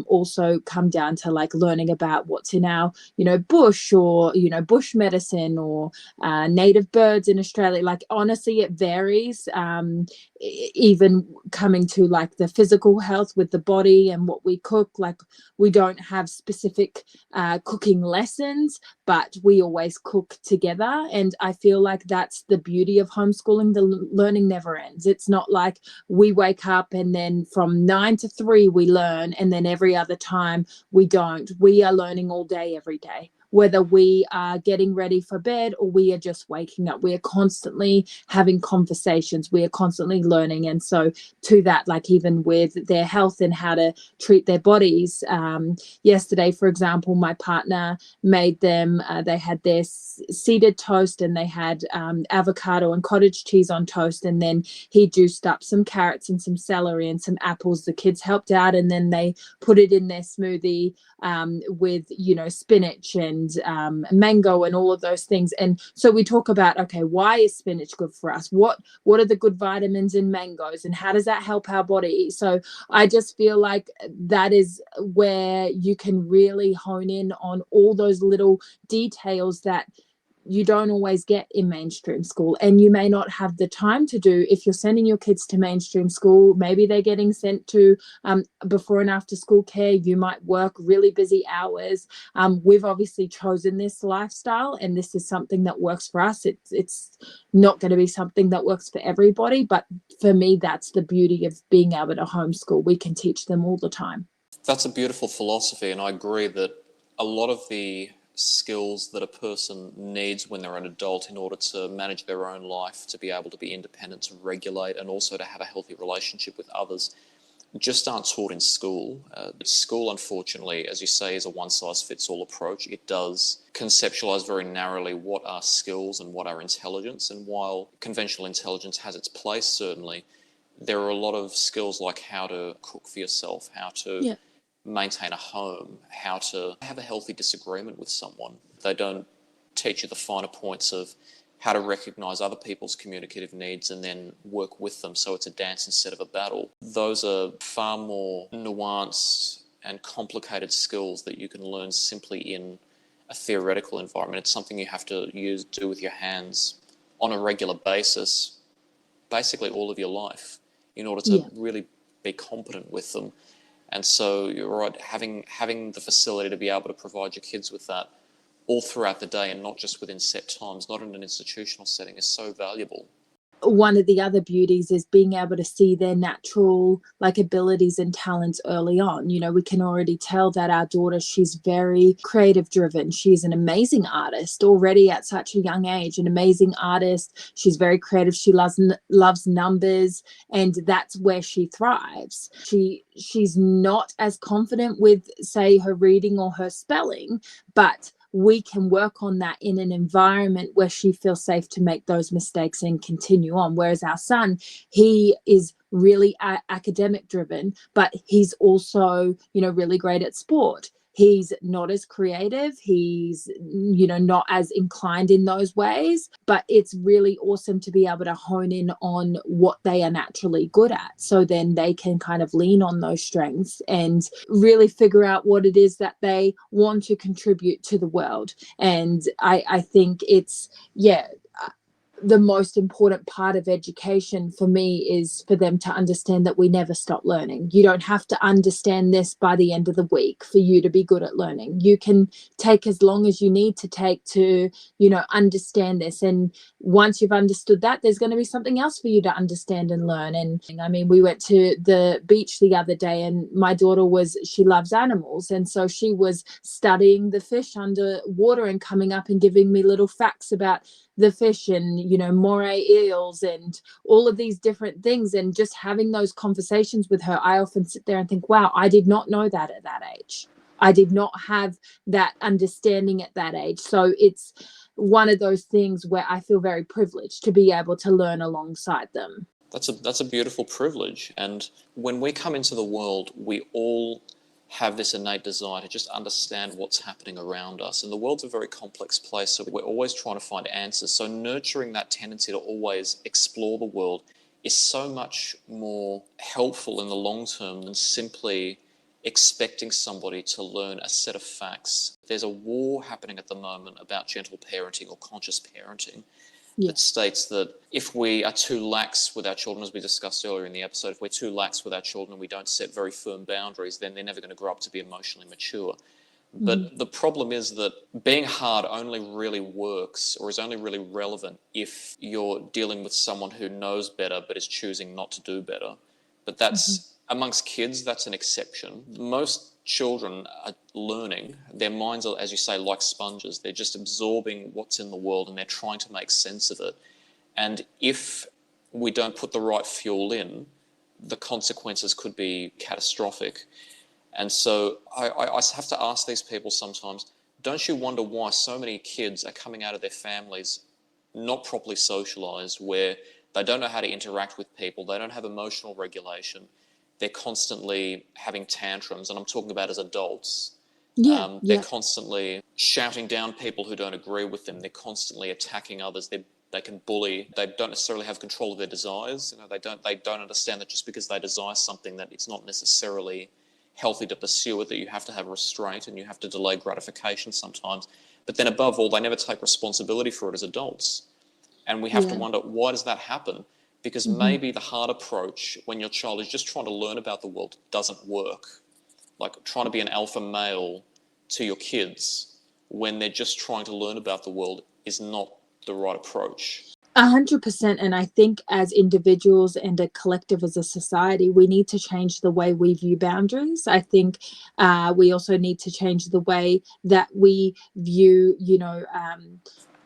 also come down to like learning about what's in our, bush, or, bush medicine, or native birds in Australia. Like, honestly, it varies. Even coming to like the physical health with the body and what we cook, like we don't have specific cooking lessons, but we always cook together. And I feel like that's the beauty of homeschooling. The learning never ends. It's not like we wake up and then from 9 to 3 we learn, and then every other time we don't. We are learning all day, every day. whether we are getting ready for bed or we are just waking up. We are constantly having conversations. We are constantly learning. And so to that, like even with their health and how to treat their bodies. Yesterday, for example, my partner made them, they had their seeded toast and they had avocado and cottage cheese on toast. And then he juiced up some carrots and some celery and some apples. The kids helped out, and then they put it in their smoothie with, you know, spinach and mango and all of those things. And so we talk about, okay, why is spinach good for us? What are the good vitamins in mangoes, and how does that help our body? So I just feel like that is where you can really hone in on all those little details that you don't always get in mainstream school, and you may not have the time to do. If you're sending your kids to mainstream school, maybe they're getting sent to before and after school care. You might work really busy hours. We've obviously chosen this lifestyle, and this is something that works for us. It's not going to be something that works for everybody, but for me, that's the beauty of being able to homeschool. We can teach them all the time. That's a beautiful philosophy, and I agree that a lot of the skills that a person needs when they're an adult in order to manage their own life, to be able to be independent, to regulate, and also to have a healthy relationship with others, just aren't taught in school. School, unfortunately, as you say, is a one-size-fits-all approach. It does conceptualize very narrowly what are skills and what are intelligence, and while conventional intelligence has its place, certainly, there are a lot of skills like how to cook for yourself, how to maintain a home, how to have a healthy disagreement with someone. They don't teach you the finer points of how to recognize other people's communicative needs and then work with them so it's a dance instead of a battle. Those are far more nuanced and complicated skills that you can learn simply in a theoretical environment. It's something you have to do with your hands on a regular basis, basically all of your life, in order to really be competent with them. And so you're right, having the facility to be able to provide your kids with that all throughout the day and not just within set times, not in an institutional setting, is so valuable. One of the other beauties is being able to see their natural abilities and talents early on. You know, we can already tell that our daughter, she's very creative driven. She's an amazing artist already at such a young age, an amazing artist. She's very creative. She loves numbers, and that's where she thrives. She's not as confident with, say, her reading or her spelling, but we can work on that in an environment where she feels safe to make those mistakes and continue on. Whereas our son, he is really academic driven, but he's also, really great at sport. He's not as creative. He's, not as inclined in those ways, but it's really awesome to be able to hone in on what they are naturally good at. So then they can kind of lean on those strengths and really figure out what it is that they want to contribute to the world. And I think it's, the most important part of education for me is for them to understand that we never stop learning. You don't have to understand this by the end of the week for you to be good at learning. You can take as long as you need to take to, understand this. And once you've understood that, there's going to be something else for you to understand and learn. And I mean, we went to the beach the other day, and my daughter she loves animals. And so she was studying the fish underwater and coming up and giving me little facts about the fish and, moray eels and all of these different things. And just having those conversations with her, I often sit there and think, wow, I did not know that at that age. I did not have that understanding at that age. So it's one of those things where I feel very privileged to be able to learn alongside them. That's a beautiful privilege. And when we come into the world, we all have this innate desire to just understand what's happening around us. And the world's a very complex place, so we're always trying to find answers. So nurturing that tendency to always explore the world is so much more helpful in the long term than simply expecting somebody to learn a set of facts. There's a war happening at the moment about gentle parenting or conscious parenting. That states that if we are too lax with our children, as we discussed earlier in the episode, if we're too lax with our children and we don't set very firm boundaries, then they're never going to grow up to be emotionally mature. But the problem is that being hard only really works, or is only really relevant, if you're dealing with someone who knows better but is choosing not to do better. But that's Amongst kids, that's an exception. Most children are learning. Their minds are, as you say, like sponges. They're just absorbing what's in the world and they're trying to make sense of it. And if we don't put the right fuel in, the consequences could be catastrophic. And so I have to ask these people sometimes, don't you wonder why so many kids are coming out of their families not properly socialised, where they don't know how to interact with people, they don't have emotional regulation, they're constantly having tantrums, and I'm talking about as adults. They're constantly shouting down people who don't agree with them. They're constantly attacking others. They can bully. They don't necessarily have control of their desires. They don't understand that just because they desire something, that it's not necessarily healthy to pursue it, that you have to have restraint and you have to delay gratification sometimes. But then above all, they never take responsibility for it as adults. And we have to wonder, why does that happen? Because maybe the hard approach when your child is just trying to learn about the world doesn't work. Like trying to be an alpha male to your kids when they're just trying to learn about the world is not the right approach. 100%. And I think as individuals and a collective as a society, we need to change the way we view boundaries. I think we also need to change the way that we view,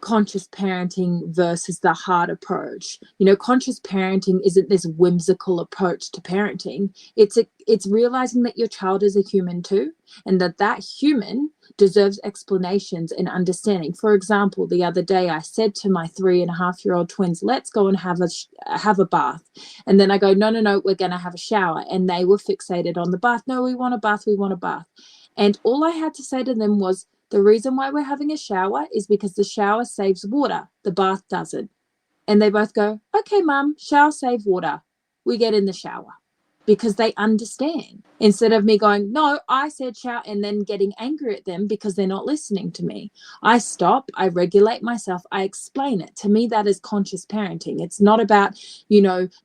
conscious parenting versus the hard approach. Conscious parenting isn't this whimsical approach to parenting. It's realizing that your child is a human too, and that human deserves explanations and understanding. For example, the other day I said to my 3.5-year-old twins, let's go and have a bath. And then I go, no, we're going to have a shower. And they were fixated on the bath. No, we want a bath. And all I had to say to them was, the reason why we're having a shower is because the shower saves water. The bath doesn't. And they both go, okay, Mum, shower save water. We get in the shower. Because they understand. Instead of me going, no, I said shower, and then getting angry at them because they're not listening to me. I stop, I regulate myself, I explain it. To me, that is conscious parenting. It's not about,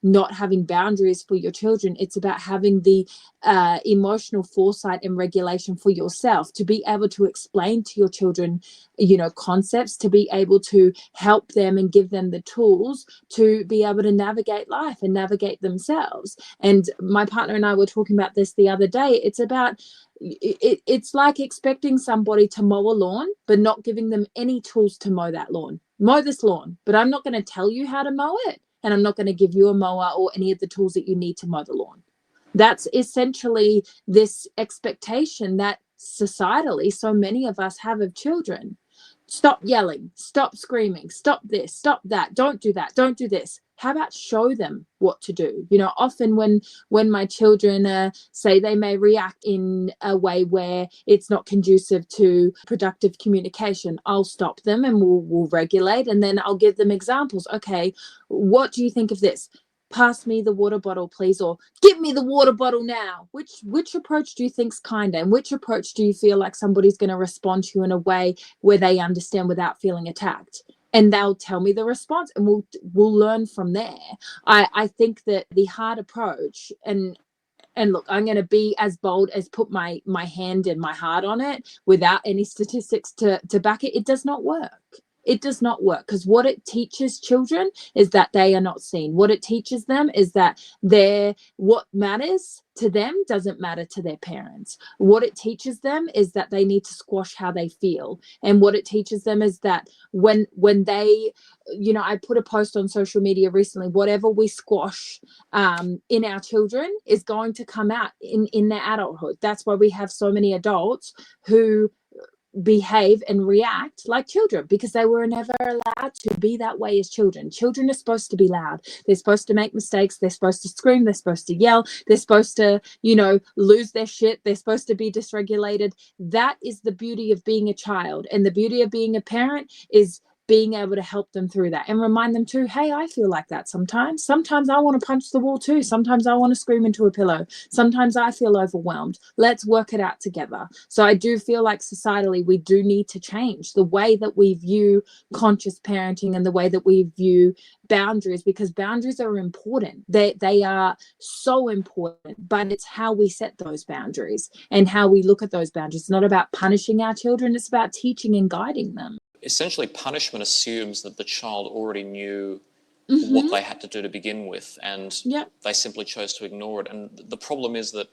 not having boundaries for your children. It's about having the emotional foresight and regulation for yourself to be able to explain to your children, concepts, to be able to help them and give them the tools to be able to navigate life and navigate themselves. And my partner and I were talking about this the other day. It's about it's like expecting somebody to mow a lawn but not giving them any tools to mow that lawn. Mow this lawn, but I'm not going to tell you how to mow it, and I'm not going to give you a mower or any of the tools that you need to mow the lawn. That's essentially this expectation that societally so many of us have of children. Stop yelling, stop screaming, stop this, stop that, don't do that, don't do this. How about show them what to do? Often when my children say they may react in a way where it's not conducive to productive communication, I'll stop them and we'll regulate, and then I'll give them examples. Okay, what do you think of this? Pass me the water bottle, please, or give me the water bottle now. Which approach do you think's kinder, and which approach do you feel like somebody's going to respond to you in a way where they understand without feeling attacked? And they'll tell me the response, and we'll learn from there. I think that the hard approach, and look, I'm going to be as bold as put my hand and my heart on it without any statistics to back it. It does not work. It does not work, because what it teaches children is that they are not seen. What it teaches them is that what matters to them doesn't matter to their parents. What it teaches them is that they need to squash how they feel. And what it teaches them is that when they, I put a post on social media recently, whatever we squash in our children is going to come out in their adulthood. That's why we have so many adults who behave and react like children, because they were never allowed to be that way as children. Children are supposed to be loud. They're supposed to make mistakes. They're supposed to scream. They're supposed to yell. They're supposed to, lose their shit. They're supposed to be dysregulated. That is the beauty of being a child. And the beauty of being a parent is being able to help them through that and remind them too, hey, I feel like that sometimes. Sometimes I want to punch the wall too. Sometimes I want to scream into a pillow. Sometimes I feel overwhelmed. Let's work it out together. So I do feel like societally we do need to change the way that we view conscious parenting and the way that we view boundaries, because boundaries are important. They are so important, but it's how we set those boundaries and how we look at those boundaries. It's not about punishing our children. It's about teaching and guiding them. Essentially, punishment assumes that the child already knew what they had to do to begin with, and Yeah. they simply chose to ignore it. And the problem is that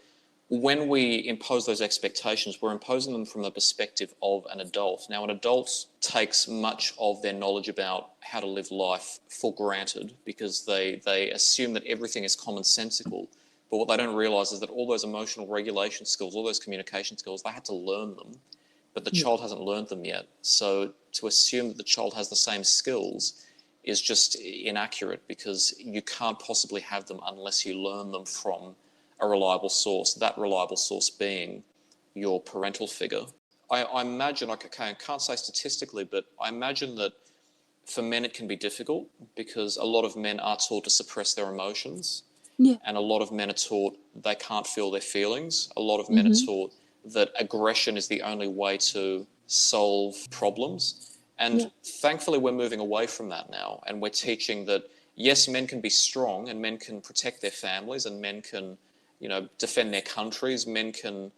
when we impose those expectations, we're imposing them from the perspective of an adult. Now, an adult takes much of their knowledge about how to live life for granted because they assume that everything is commonsensical. But what they don't realise is that all those emotional regulation skills, all those communication skills, they had to learn them, but the child hasn't learned them yet. So to assume that the child has the same skills is just inaccurate, because you can't possibly have them unless you learn them from a reliable source, that reliable source being your parental figure. I imagine, I can't say statistically, but I imagine that for men it can be difficult because a lot of men are taught to suppress their emotions. Yeah. And a lot of men are taught they can't feel their feelings. A lot of men are taught that aggression is the only way to solve problems. And thankfully we're moving away from that now, and we're teaching that, yes, men can be strong and men can protect their families and men can, defend their countries, men can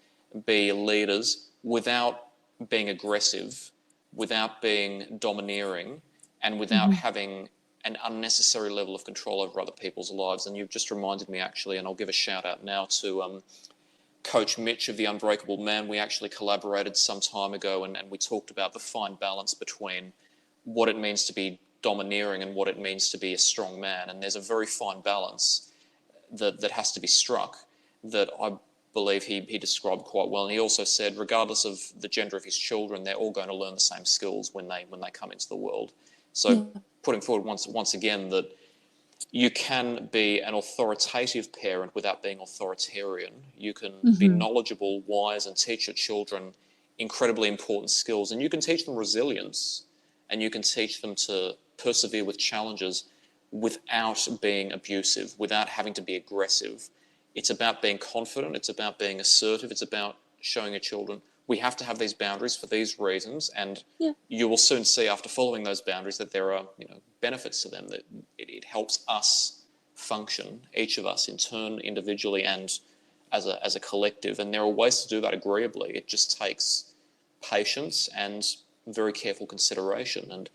be leaders without being aggressive, without being domineering, and without having an unnecessary level of control over other people's lives. And you've just reminded me, actually, and I'll give a shout out now to Coach Mitch of the Unbreakable Man. We actually collaborated some time ago, and we talked about the fine balance between what it means to be domineering and what it means to be a strong man. And there's a very fine balance that has to be struck that I believe he described quite well. And he also said, regardless of the gender of his children, they're all going to learn the same skills when they come into the world. So putting forward once again that you can be an authoritative parent without being authoritarian. You can be knowledgeable, wise, and teach your children incredibly important skills. And you can teach them resilience, and you can teach them to persevere with challenges without being abusive, without having to be aggressive. It's about being confident. It's about being assertive. It's about showing your children we have to have these boundaries for these reasons, and you will soon see after following those boundaries that there are benefits to them, that it helps us function, each of us in turn, individually and as a collective. And there are ways to do that agreeably. It just takes patience and very careful consideration. And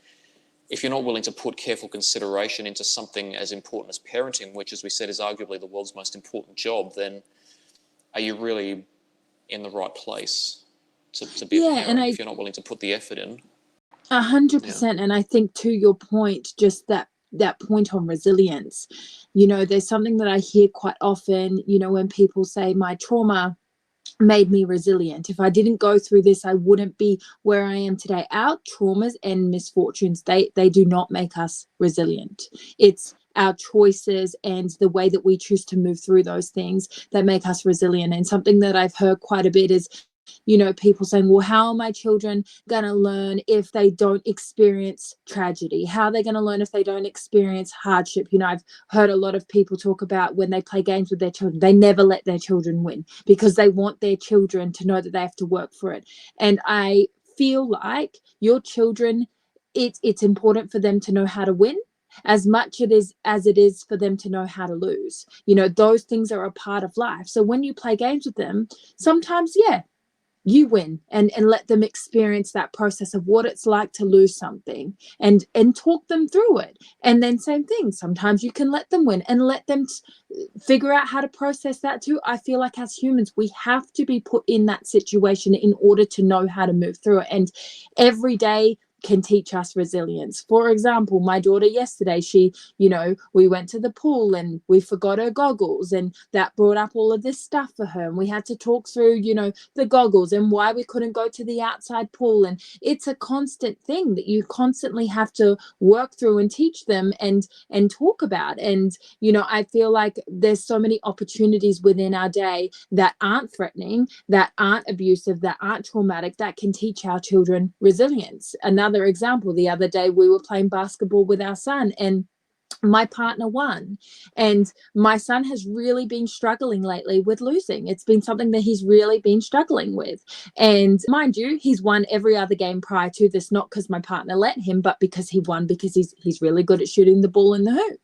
if you're not willing to put careful consideration into something as important as parenting, which, as we said, is arguably the world's most important job, then are you really in the right place to be a parent if you're not willing to put the effort in? 100%. And I think, to your point, just that point on resilience, there's something that I hear quite often, when people say my trauma made me resilient. If I didn't go through this, I wouldn't be where I am today. Our traumas and misfortunes, they do not make us resilient. It's our choices and the way that we choose to move through those things that make us resilient. And something that I've heard quite a bit is, people saying, well, how are my children going to learn if they don't experience tragedy? How are they going to learn if they don't experience hardship? I've heard a lot of people talk about when they play games with their children, they never let their children win because they want their children to know that they have to work for it. And I feel like your children, it's important for them to know how to win as much as it is for them to know how to lose. Those things are a part of life. So when you play games with them, sometimes, you win and let them experience that process of what it's like to lose something and talk them through it. And then same thing, sometimes you can let them win and let them figure out how to process that too. I feel like as humans, we have to be put in that situation in order to know how to move through it. And every day can teach us resilience. For example, my daughter yesterday, she, we went to the pool and we forgot her goggles, and that brought up all of this stuff for her. And we had to talk through, the goggles and why we couldn't go to the outside pool. And it's a constant thing that you constantly have to work through and teach them and talk about. And, I feel like there's so many opportunities within our day that aren't threatening, that aren't abusive, that aren't traumatic, that can teach our children resilience. Another example, the other day we were playing basketball with our son and my partner won, and my son has really been struggling lately with losing. It's been something that he's really been struggling with. And mind you, he's won every other game prior to this, not because my partner let him, but because he won, because he's really good at shooting the ball in the hoop.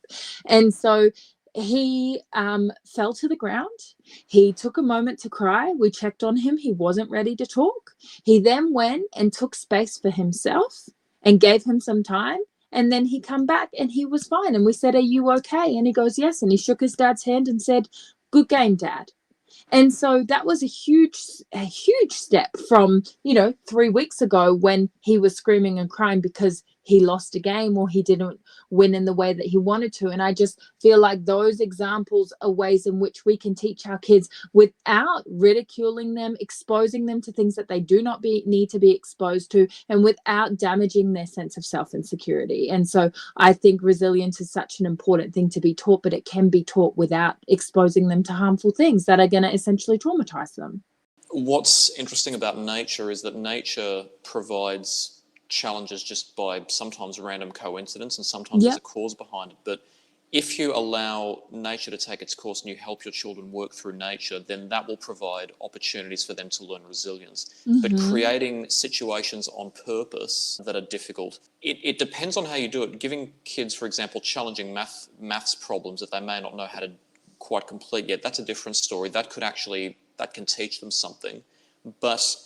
And so he fell to the ground. He took a moment to cry. We checked on him. He wasn't ready to talk. He then went and took space for himself and gave him some time And then he come back and he was fine. And we said, "Are you okay?" And he goes, "Yes." And he shook his dad's hand and said, "Good game, Dad." And so that was a huge step from, 3 weeks ago when he was screaming and crying because he lost a game or he didn't win in the way that he wanted to. And I just feel like those examples are ways in which we can teach our kids without ridiculing them, exposing them to things that they do not need to be exposed to, and without damaging their sense of self and security. And so I think resilience is such an important thing to be taught, but it can be taught without exposing them to harmful things that are going to essentially traumatize them. What's interesting about nature is that nature provides challenges just by sometimes random coincidence, and sometimes there's a cause behind it. But if you allow nature to take its course and you help your children work through nature, then that will provide opportunities for them to learn resilience. But creating situations on purpose that are difficult, it depends on how you do it. Giving kids, for example, challenging maths problems that they may not know how to quite complete yet, that's a different story. That can teach them something. But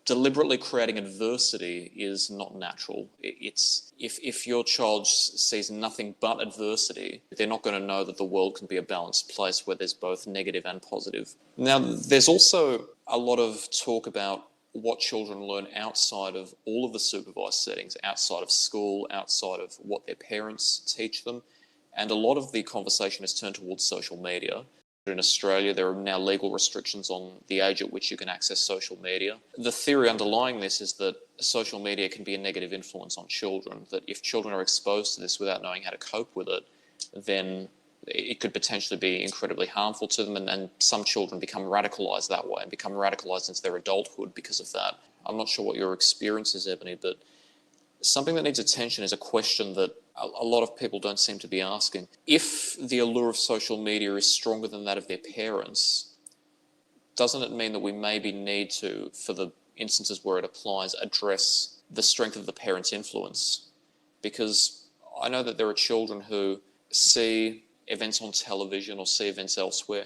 deliberately creating adversity is not natural. It's if your child sees nothing but adversity, they're not going to know that the world can be a balanced place where there's both negative and positive. Now, there's also a lot of talk about what children learn outside of all of the supervised settings, outside of school, outside of what their parents teach them. And a lot of the conversation has turned towards social media. In Australia, there are now legal restrictions on the age at which you can access social media. The theory underlying this is that social media can be a negative influence on children, that if children are exposed to this without knowing how to cope with it, then it could potentially be incredibly harmful to them, and some children become radicalised that way and become radicalised into their adulthood because of that. I'm not sure what your experience is, Ebony, but something that needs attention is a question that a lot of people don't seem to be asking. If the allure of social media is stronger than that of their parents, doesn't it mean that we maybe need to, for the instances where it applies, address the strength of the parents' influence? Because I know that there are children who see events on television or see events elsewhere,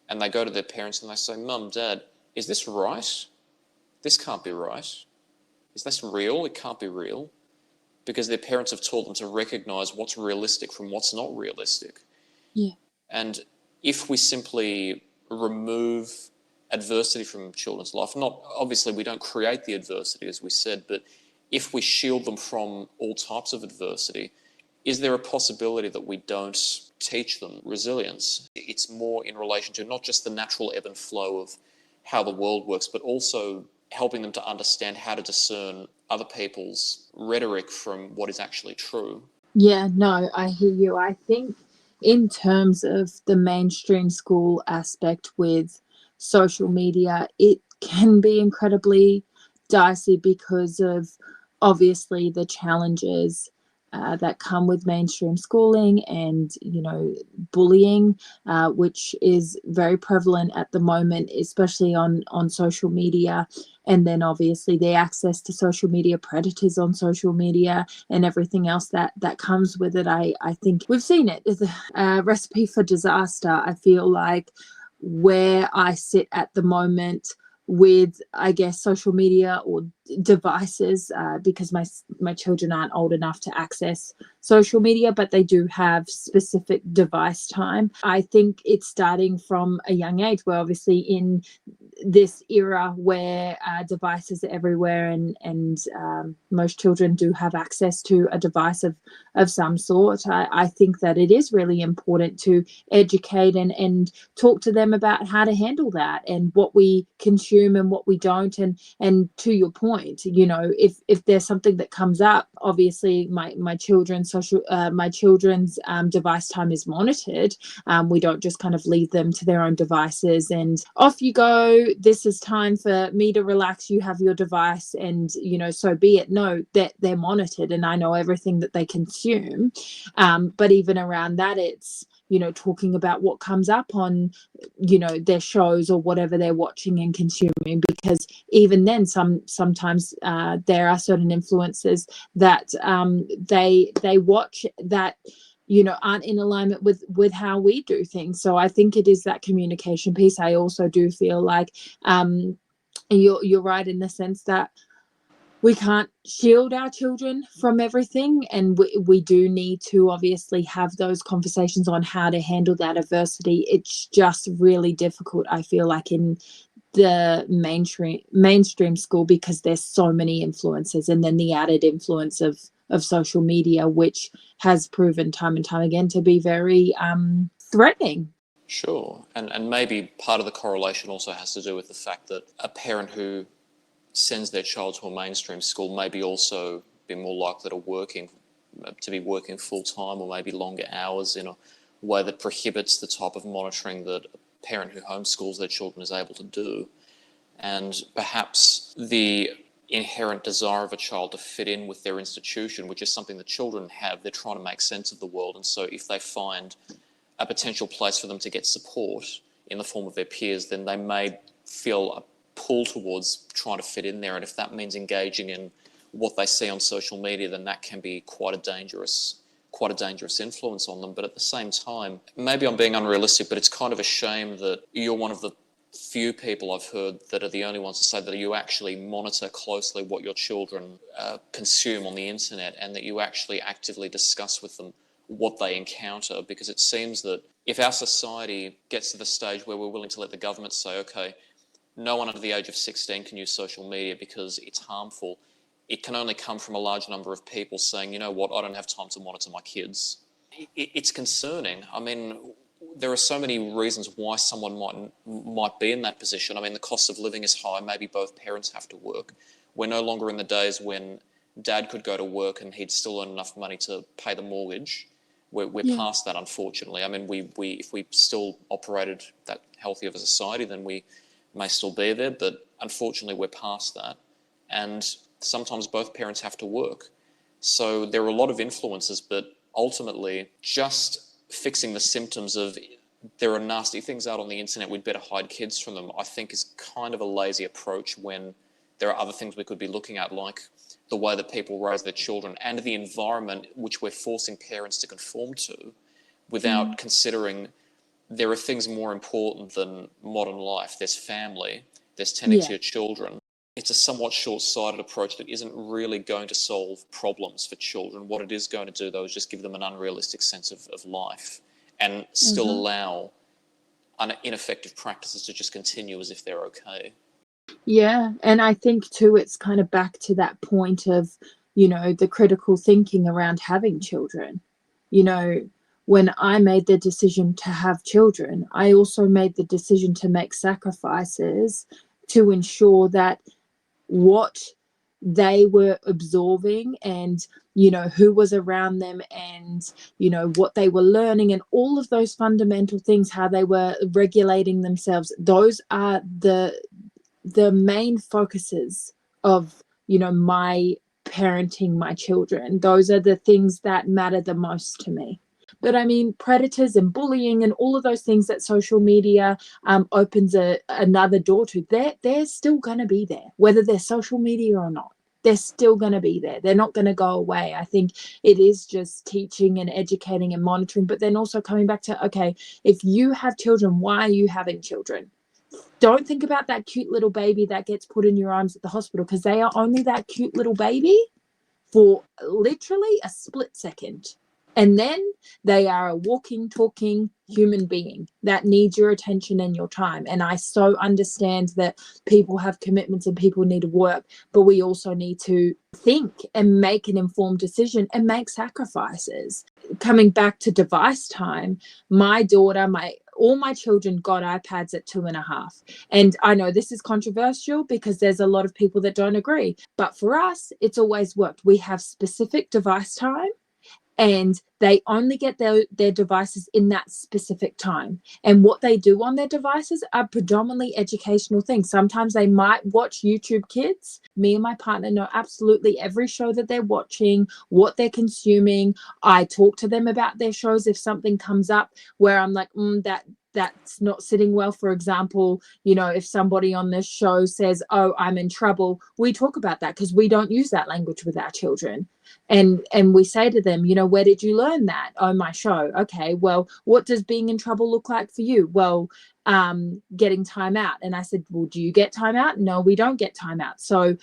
and they go to their parents and they say, "Mum, Dad, is this right? This can't be right. Is this real? It can't be real." Because their parents have taught them to recognise what's realistic from what's not realistic. Yeah. And if we simply remove adversity from children's life, not obviously we don't create the adversity, as we said, but if we shield them from all types of adversity, is there a possibility that we don't teach them resilience? It's more in relation to not just the natural ebb and flow of how the world works, but also helping them to understand how to discern other people's rhetoric from what is actually true. Yeah, no, I hear you. I think in terms of the mainstream school aspect with social media, it can be incredibly dicey because of obviously the challenges that come with mainstream schooling and, bullying, which is very prevalent at the moment, especially on social media. And then obviously the access to social media, predators on social media, and everything else that comes with it. I think we've seen it as a recipe for disaster. I feel like where I sit at the moment with, I guess, social media or devices, because my children aren't old enough to access social media, but they do have specific device time. I think it's starting from a young age, where obviously in this era where devices are everywhere, and most children do have access to a device of some sort. I think that it is really important to educate and talk to them about how to handle that and what we consume and what we don't. And to your point, if there's something that comes up, obviously my children's device time is monitored. We don't just kind of leave them to their own devices and off you go. This is time for me to relax. You have your device, and so be it. No, that they're monitored, and I know everything that they consume. But even around that, it's talking about what comes up on their shows or whatever they're watching and consuming, because even then sometimes there are certain influences that they watch that aren't in alignment with how we do things. So I think it is that communication piece. I also do feel like you're right in the sense that we can't shield our children from everything, and we do need to obviously have those conversations on how to handle that adversity. It's just really difficult, I feel like, in the mainstream school, because there's so many influences, and then the added influence of social media, which has proven time and time again to be very threatening. Sure. And maybe part of the correlation also has to do with the fact that a parent who sends their child to a mainstream school maybe also be more likely to be working full-time, or maybe longer hours, in a way that prohibits the type of monitoring that a parent who homeschools their children is able to do. And perhaps the inherent desire of a child to fit in with their institution, which is something that children have, they're trying to make sense of the world. And so if they find a potential place for them to get support in the form of their peers, then they may feel a pull towards trying to fit in there. And if that means engaging in what they see on social media, then that can be quite a dangerous influence on them. But at the same time, maybe I'm being unrealistic, but it's kind of a shame that you're one of the few people I've heard that are the only ones to say that you actually monitor closely what your children consume on the internet, and that you actually actively discuss with them what they encounter. Because it seems that if our society gets to the stage where we're willing to let the government say, okay, no one under the age of 16 can use social media because it's harmful, it can only come from a large number of people saying, you know what, I don't have time to monitor my kids. It's concerning. I mean, there are so many reasons why someone might be in that position. I mean, the cost of living is high. Maybe both parents have to work. We're no longer in the days when dad could go to work and he'd still earn enough money to pay the mortgage. We're past that, unfortunately. I mean, if we still operated that healthy of a society, then we may still be there, but unfortunately we're past that. And sometimes both parents have to work. So there are a lot of influences, but ultimately just fixing the symptoms of there are nasty things out on the internet, we'd better hide kids from them, I think is kind of a lazy approach, when there are other things we could be looking at, like the way that people raise their children and the environment which we're forcing parents to conform to, without considering there are things more important than modern life. There's family, there's tending to your children. It's a somewhat short-sighted approach that isn't really going to solve problems for children. What it is going to do, though, is just give them an unrealistic sense of life, and still allow ineffective practices to just continue as if they're okay. Yeah, and I think too, it's kind of back to that point of, you know, the critical thinking around having children. You know, when I made the decision to have children, I also made the decision to make sacrifices to ensure that what they were absorbing, and, you know, who was around them, and, you know, what they were learning, and all of those fundamental things, how they were regulating themselves, those are the main focuses of, you know, my parenting my children. Those are the things that matter the most to me. But I mean, predators and bullying and all of those things that social media opens another door to, they're still going to be there, whether they're social media or not. They're still going to be there. They're not going to go away. I think it is just teaching and educating and monitoring, but then also coming back to, okay, if you have children, why are you having children? Don't think about that cute little baby that gets put in your arms at the hospital, because they are only that cute little baby for literally a split second. And then they are a walking, talking human being that needs your attention and your time. And I so understand that people have commitments and people need to work, but we also need to think and make an informed decision and make sacrifices. Coming back to device time, my daughter, all my children got iPads at 2.5. And I know this is controversial because there's a lot of people that don't agree, but for us, it's always worked. We have specific device time, and they only get their devices in that specific time. And what they do on their devices are predominantly educational things. Sometimes they might watch YouTube Kids. Me and my partner know absolutely every show that they're watching, what they're consuming. I talk to them about their shows if something comes up where I'm like, that's not sitting well. For example, you know, if somebody on this show says, oh, I'm in trouble, we talk about that because we don't use that language with our children. And we say to them, you know, where did you learn that? Oh, my show. Okay, well, what does being in trouble look like for you? Well, getting time out. And I said, well, do you get time out? No, we don't get time out. So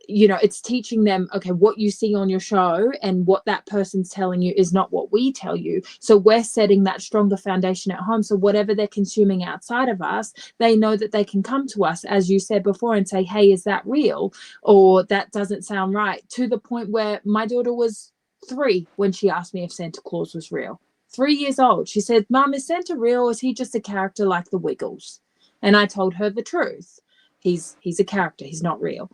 it's teaching them, okay, what you see on your show and what that person's telling you is not what we tell you. So we're setting that stronger foundation at home. So whatever they're consuming outside of us, they know that they can come to us, as you said before, and say, hey, is that real? Or that doesn't sound right. To the point where my daughter was 3 when she asked me if Santa Claus was real. 3 years old. She said, Mom, is Santa real, or is he just a character like the Wiggles? And I told her the truth. He's a character. He's not real.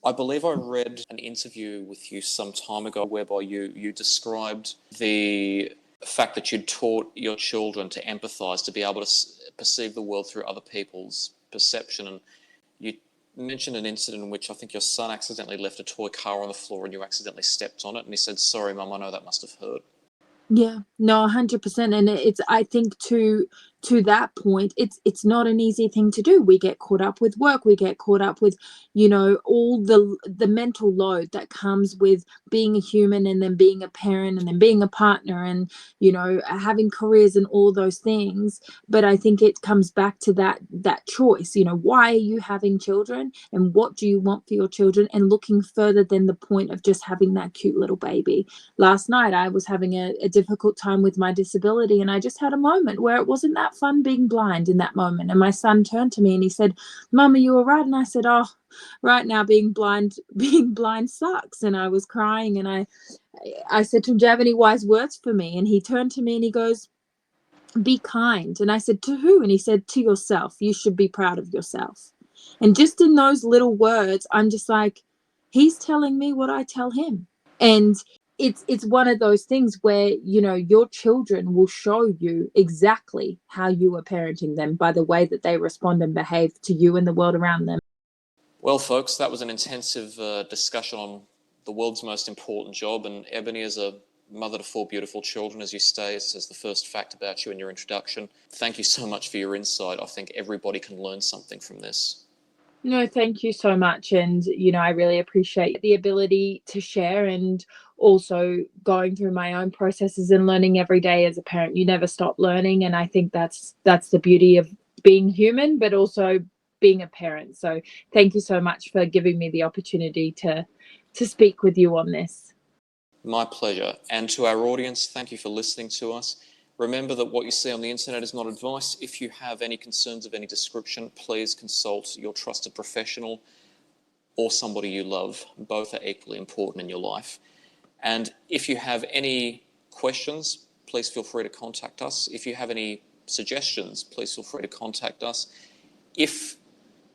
I believe I read an interview with you some time ago whereby you described the fact that you'd taught your children to empathise, to be able to perceive the world through other people's perception. And you mentioned an incident in which I think your son accidentally left a toy car on the floor and you accidentally stepped on it. And he said, sorry, Mum, I know that must have hurt. Yeah, no, 100%. And it's, I think to that point, it's not an easy thing to do. We get caught up with work. We get caught up with, all the mental load that comes with being a human, and then being a parent, and then being a partner, and, having careers and all those things. But I think it comes back to that choice, why are you having children, and what do you want for your children, and looking further than the point of just having that cute little baby. Last night, I was having a difficult time with my disability, and I just had a moment where it wasn't that fun being blind in that moment. And my son turned to me and he said, Mum, are you all right? And I said, oh, right now being blind sucks. And I was crying, and I said to him, do you have any wise words for me? And he turned to me and he goes, be kind. And I said, to who? And he said, to yourself. You should be proud of yourself. And just in those little words, I'm just like, he's telling me what I tell him. And it's one of those things where, your children will show you exactly how you are parenting them by the way that they respond and behave to you and the world around them. Well, folks, that was an intensive discussion on the world's most important job. And Ebony, as a mother to 4 beautiful children, as you state, as the first fact about you in your introduction, thank you so much for your insight. I think everybody can learn something from this. No, thank you so much. And, I really appreciate the ability to share, and also going through my own processes and learning every day as a parent. You never stop learning. And I think that's the beauty of being human, but also being a parent. So thank you so much for giving me the opportunity to speak with you on this. My pleasure. And to our audience, thank you for listening to us. Remember that what you see on the internet is not advice. If you have any concerns of any description, please consult your trusted professional or somebody you love. Both are equally important in your life. And if you have any questions, please feel free to contact us. If you have any suggestions, please feel free to contact us. If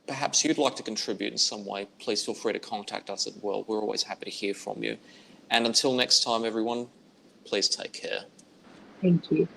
perhaps you'd like to contribute in some way, please feel free to contact us as well. We're always happy to hear from you. And until next time, everyone, please take care. Thank you.